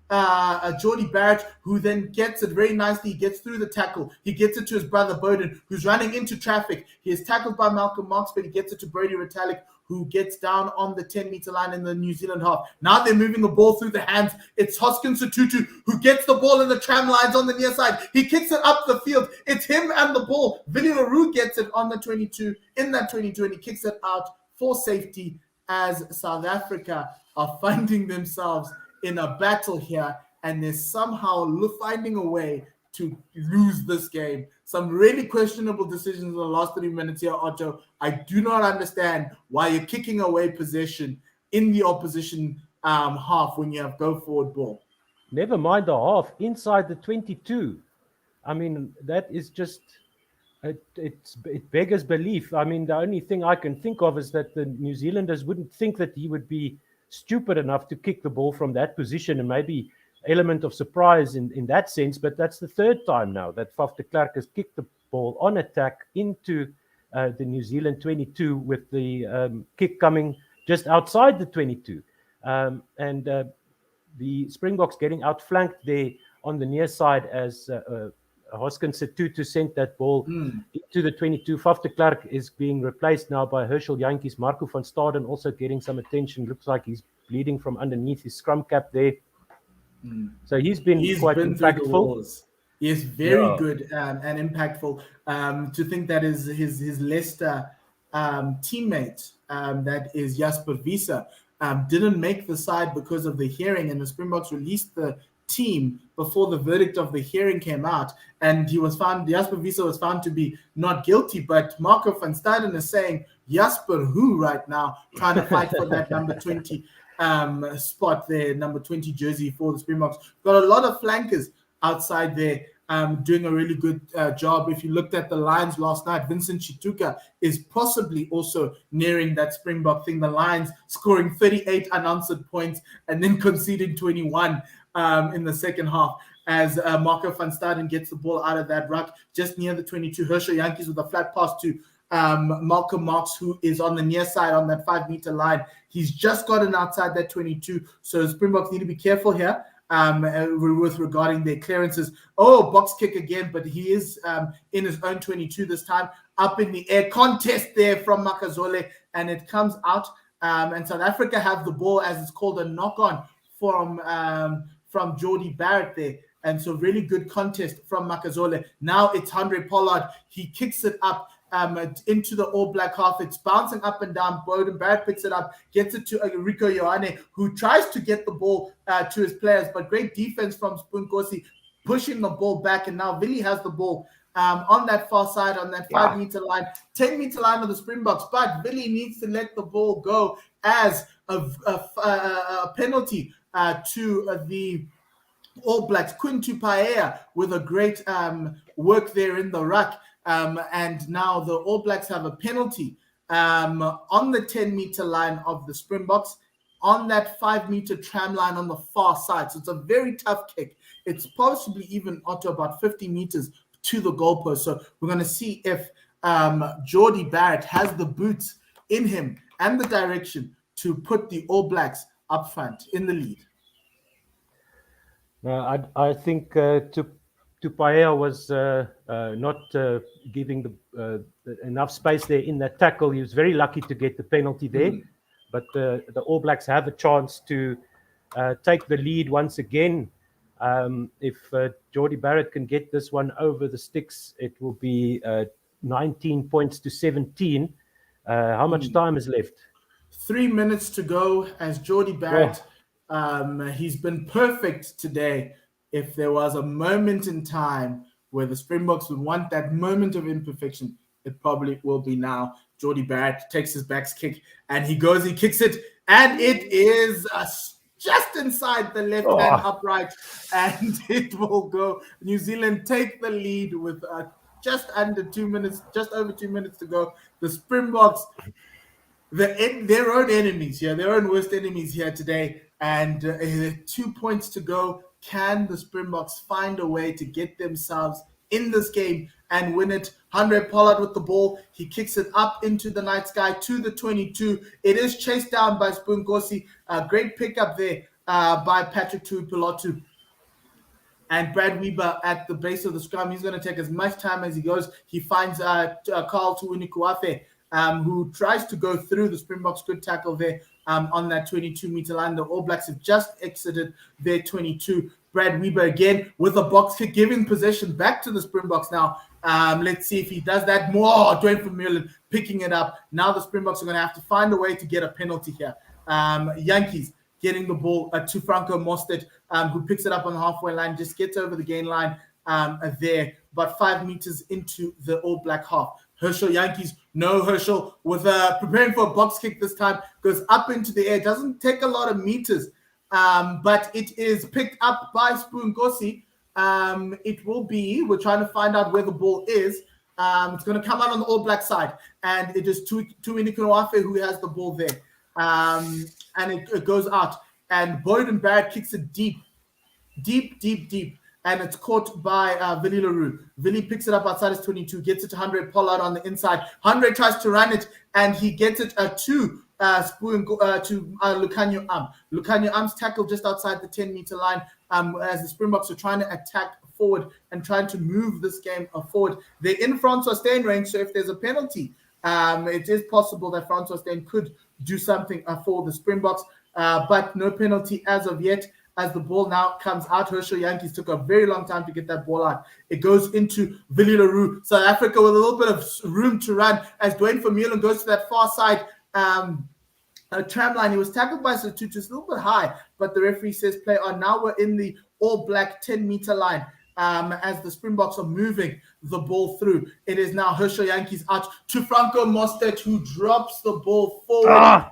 Jordie Barrett, who then gets it very nicely. He gets through the tackle. He gets it to his brother Bowden, who's running into traffic. He is tackled by Malcolm Marx, but he gets it to Brodie Retallick, who gets down on the 10-meter line in the New Zealand half. Now they're moving the ball through the hands. It's Hoskins Sotutu who gets the ball in the tram lines on the near side. He kicks it up the field. It's him and the ball. Vili Leroux gets it on the 22, in that 22, and he kicks it out for safety as South Africa are finding themselves in a battle here, and they're somehow finding a way to lose this game. Some really questionable decisions in the last 3 minutes here, Otto. I do not understand why you're kicking away possession in the opposition half when you have go forward ball. Never mind the half, inside the 22. I mean, that is just, it beggars belief. I mean, the only thing I can think of is that the New Zealanders wouldn't think that he would be stupid enough to kick the ball from that position, and maybe element of surprise in that sense. But that's the third time now that Faf de Klerk has kicked the ball on attack into the New Zealand 22, with the kick coming just outside the 22. And the Springboks getting outflanked there on the near side as Hoskins Setutu sent that ball into the 22. Faf de Klerk is being replaced now by Herschel Jantjies. Marco van Staden also getting some attention. Looks like he's bleeding from underneath his scrum cap there. So he's been quite impactful. He is very good and impactful. To think that is his Leicester teammate, that is Jasper Wiese, didn't make the side because of the hearing, and the Springboks released the team before the verdict of the hearing came out, and Jasper Wiese was found to be not guilty. But Marco van Staden is saying Jasper who right now, trying to fight for that number 20 spot there, number 20 jersey for the Springboks. Got a lot of flankers outside there, doing a really good job. If you looked at the lines last night, Vincent Chituka is possibly also nearing that Springbok thing. The Lions scoring 38 unanswered points and then conceding 21 in the second half, as Marco van Staden gets the ball out of that ruck just near the 22. Herschel Jantjies with a flat pass to Malcolm Marx, who is on the near side on that 5-meter line. He's just gotten outside that 22, so Springboks need to be careful here with regarding their clearances. Box kick again, but he is in his own 22 this time. Up in the air, contest there from Makazole, and it comes out. And South Africa have the ball, as it's called, a knock-on from Jordie Barrett there. And so really good contest from Makazole. Now it's Handré Pollard. He kicks it up into the All Black half. It's bouncing up and down. Beauden Barrett picks it up, gets it to Rico Ioane, who tries to get the ball to his players, but great defense from Spunkosi, pushing the ball back. And now Willie has the ball on that far side, on that 5-meter line, 10-meter line of the Springboks. But Willie needs to let the ball go as a penalty to the All Blacks. Quintu Paea with a great work there in the ruck. And now the All Blacks have a penalty on the 10-meter line of the Springboks, on that 5-meter tram line on the far side. So it's a very tough kick. It's possibly even onto about 50 meters to the goalpost. So we're going to see if Jordie Barrett has the boots in him and the direction to put the All Blacks up front in the lead. I think Tupaea was not giving enough space there in that tackle. He was very lucky to get the penalty there. But the All Blacks have a chance to take the lead once again. If Jordie Barrett can get this one over the sticks, it will be 19 points to 17. How much time is left? 3 minutes to go as Jordie Barrett. He's been perfect today. If there was a moment in time where the Springboks would want that moment of imperfection, it probably will be now. Jordie Barrett takes his back kick and he kicks it, and it is just inside the left hand upright, and it will go. New Zealand take the lead with just under 2 minutes, just over 2 minutes to go. The Springboks, their own enemies here, their own worst enemies here today, and 2 points to go. Can the Springboks find a way to get themselves in this game and win it? Handré Pollard with the ball. He kicks it up into the night sky to the 22. It is chased down by Spunkosi. Great pickup there by Patrick Tuipulotu. And Brad Weber at the base of the scrum. He's going to take as much time as he goes. He finds Carl Tuunikuafe, who tries to go through the Springboks. Good tackle there on that 22-meter line. The All Blacks have just exited their 22. Brad Weber again with a box kick, giving possession back to the Springboks now. Let's see if he does that more. Dwayne Vermeulen picking it up. Now the Springboks are going to have to find a way to get a penalty here. Jantjies getting the ball to Franco Mostert, who picks it up on the halfway line, just gets over the gain line there, about 5 meters into the All Black half. Herschel Yankees, no Herschel, with preparing for a box kick this time, goes up into the air, doesn't take a lot of meters, but it is picked up by Springboks. It will be, we're trying to find out where the ball is. It's going to come out on the All Black side, and it is Tuini Kunawafe who has the ball there. And it goes out, and Boyden Barrett kicks it deep, and it's caught by Willie Leroux. Willie picks it up outside his 22, gets it to Andre Pollard on the inside. Andre tries to run it, and he gets it to Lucanio Am. Lucanio Am's tackle just outside the 10-meter line as the Springboks are trying to attack forward and trying to move this game forward. They're in Francois Steyn range, so if there's a penalty, it is possible that Francois Steyn could do something for the Springboks, but no penalty as of yet. As the ball now comes out, Herschel Yankees took a very long time to get that ball out. It goes into Willie Leroux. South Africa with a little bit of room to run as Dwayne Vermeulen goes to that far side tram line. He was tackled by Sotutu, just a little bit high, but the referee says play on. Now we're in the All Black 10-meter line as the Springboks are moving the ball through. It is now Herschel Yankees out to Franco Mostert, who drops the ball forward.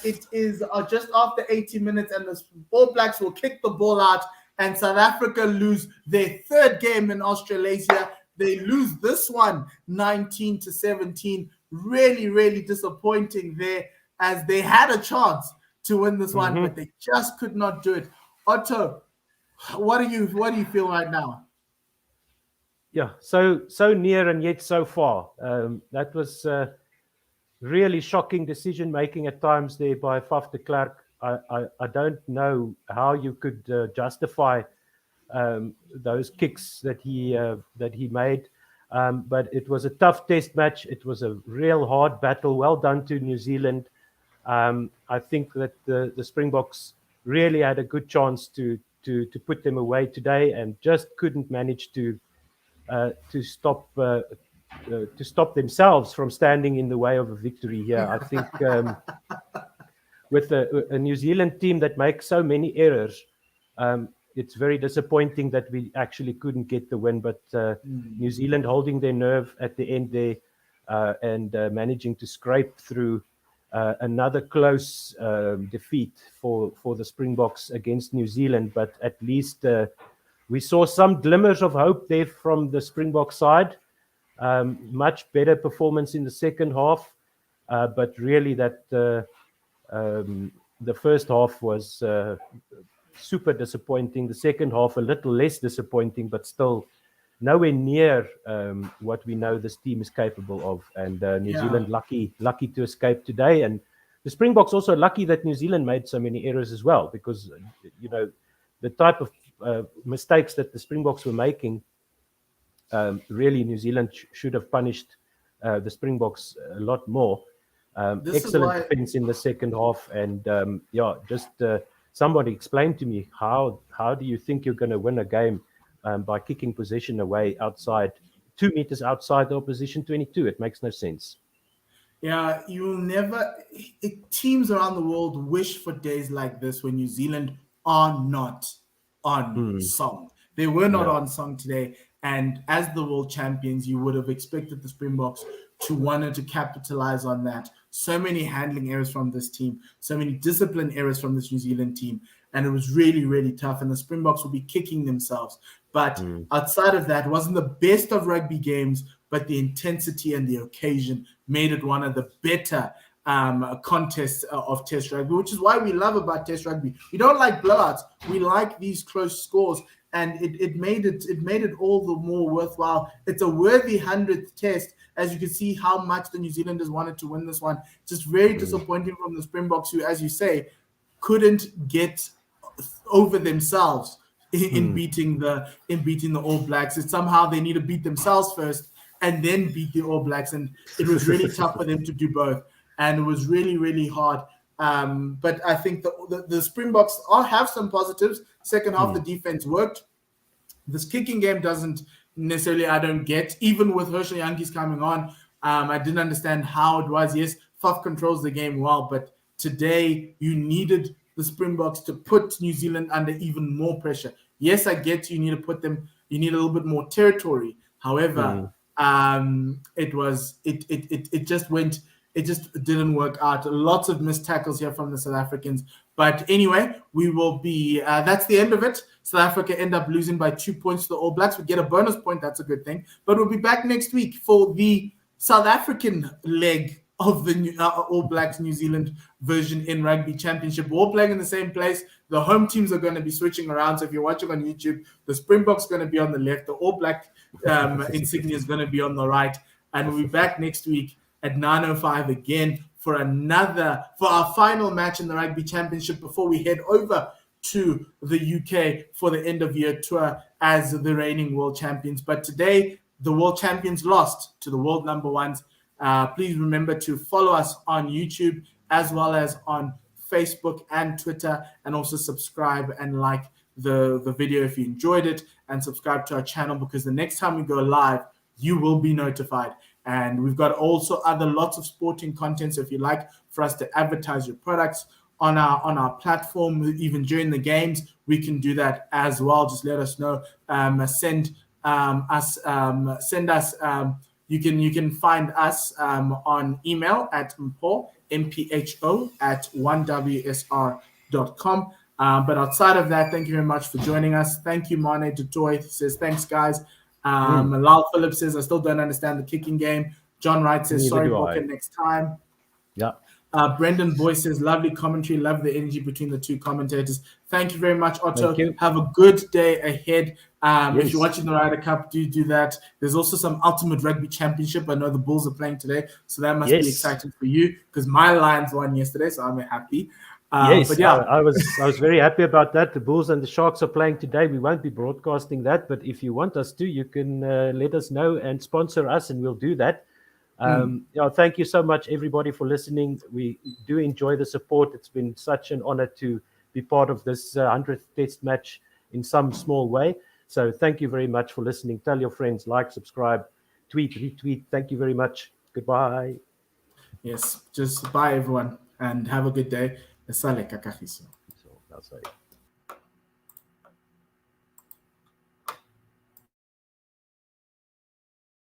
It is just after 80 minutes, and the All Blacks will kick the ball out, and South Africa lose their third game in Australasia. They lose this one 19-17. Really, really disappointing there, as they had a chance to win this one, but they just could not do it. Otto, what do you feel right now? Yeah, so near and yet so far. That was really shocking decision making at times there by Faf de Klerk. I don't know how you could justify those kicks that he made, but it was a tough test match. It was a real hard battle. Well done to New Zealand. I think that the Springboks really had a good chance to put them away today, and just couldn't manage to stop themselves from standing in the way of a victory here. I think with a New Zealand team that makes so many errors, it's very disappointing that we actually couldn't get the win. But New Zealand holding their nerve at the end there and managing to scrape through another close defeat for the Springboks against New Zealand. But at least we saw some glimmers of hope there from the Springbok side. Much better performance in the second half, but really that the first half was super disappointing. The second half a little less disappointing, but still nowhere near what we know this team is capable of. And New Zealand lucky to escape today, and the Springboks also lucky that New Zealand made so many errors as well, because the type of mistakes that the Springboks were making. Really, New Zealand should have punished the Springboks a lot more. Excellent defense in the second half, and somebody explain to me how do you think you're going to win a game by kicking possession away outside 2 meters outside the opposition 22? It makes no sense. Yeah, you'll never. Teams around the world wish for days like this when New Zealand are not on song. They were not on song today. And as the world champions, you would have expected the Springboks to want to capitalize on that. So many handling errors from this team, so many discipline errors from this New Zealand team. And it was really, really tough. And the Springboks will be kicking themselves. But outside of that, it wasn't the best of rugby games, but the intensity and the occasion made it one of the better contests of Test rugby, which is why we love about Test rugby. We don't like blowouts. We like these close scores. And it made it all the more worthwhile. It's a worthy 100th test, as you can see how much the New Zealanders wanted to win this one. Just very disappointing from the Springboks, who, as you say, couldn't get over themselves in beating the All Blacks. It's somehow they need to beat themselves first and then beat the All Blacks, and it was really tough for them to do both. And it was really, really hard. But I think the Springboks have some positives. Second half, the defense worked. This kicking game doesn't necessarily, I don't get, even with Herschel Yankees coming on. I didn't understand how it was. Yes, Faf controls the game well, but today you needed the Springboks to put New Zealand under even more pressure. Yes, I get you need to put them, you need a little bit more territory. However, It just went. It just didn't work out. Lots of missed tackles here from the South Africans. But anyway, we will be. That's the end of it. South Africa end up losing by 2 points to the All Blacks. We get a bonus point. That's a good thing. But we'll be back next week for the South African leg of the All Blacks New Zealand version in Rugby Championship. We're all playing in the same place. The home teams are going to be switching around. So if you're watching on YouTube, the Springboks are going to be on the left. The All Black insignia is going to be on the right. And we'll be back next week at 9:05 again for our final match in the Rugby Championship before we head over to the UK for the end of year tour as the reigning world champions. But today, the world champions lost to the world number ones. Please remember to follow us on YouTube as well as on Facebook and Twitter, and also subscribe and like the video if you enjoyed it, and subscribe to our channel, because the next time we go live, you will be notified. And we've got also lots of sporting content. So if you'd like for us to advertise your products on our platform, even during the games, we can do that as well. Just let us know. Send us. You can find us on email at mpho at 1wsr.com. But outside of that, thank you very much for joining us. Thank you, Mane Dutoy. Says thanks, guys. Lal Phillips says, I still don't understand the kicking game. John Wright says, sorry, Booker, next time. Yeah. Brendan Boyce says, lovely commentary. Love the energy between the two commentators. Thank you very much, Otto. Have a good day ahead. Yes. If you're watching the Ryder Cup, do that. There's also some Ultimate Rugby Championship. I know the Bulls are playing today, so that must be exciting for you, because my Lions won yesterday, so I'm happy. But yeah, I was very happy about that. The Bulls and the Sharks are playing today. We won't be broadcasting that, but if you want us to, you can let us know and sponsor us, and we'll do that. Thank you so much, everybody, for listening. We do enjoy the support. It's been such an honor to be part of this 100th Test match in some small way. So thank you very much for listening. Tell your friends, like, subscribe, tweet, retweet. Thank you very much. Goodbye. Yes, just bye, everyone, and have a good day. Sale kakahiso.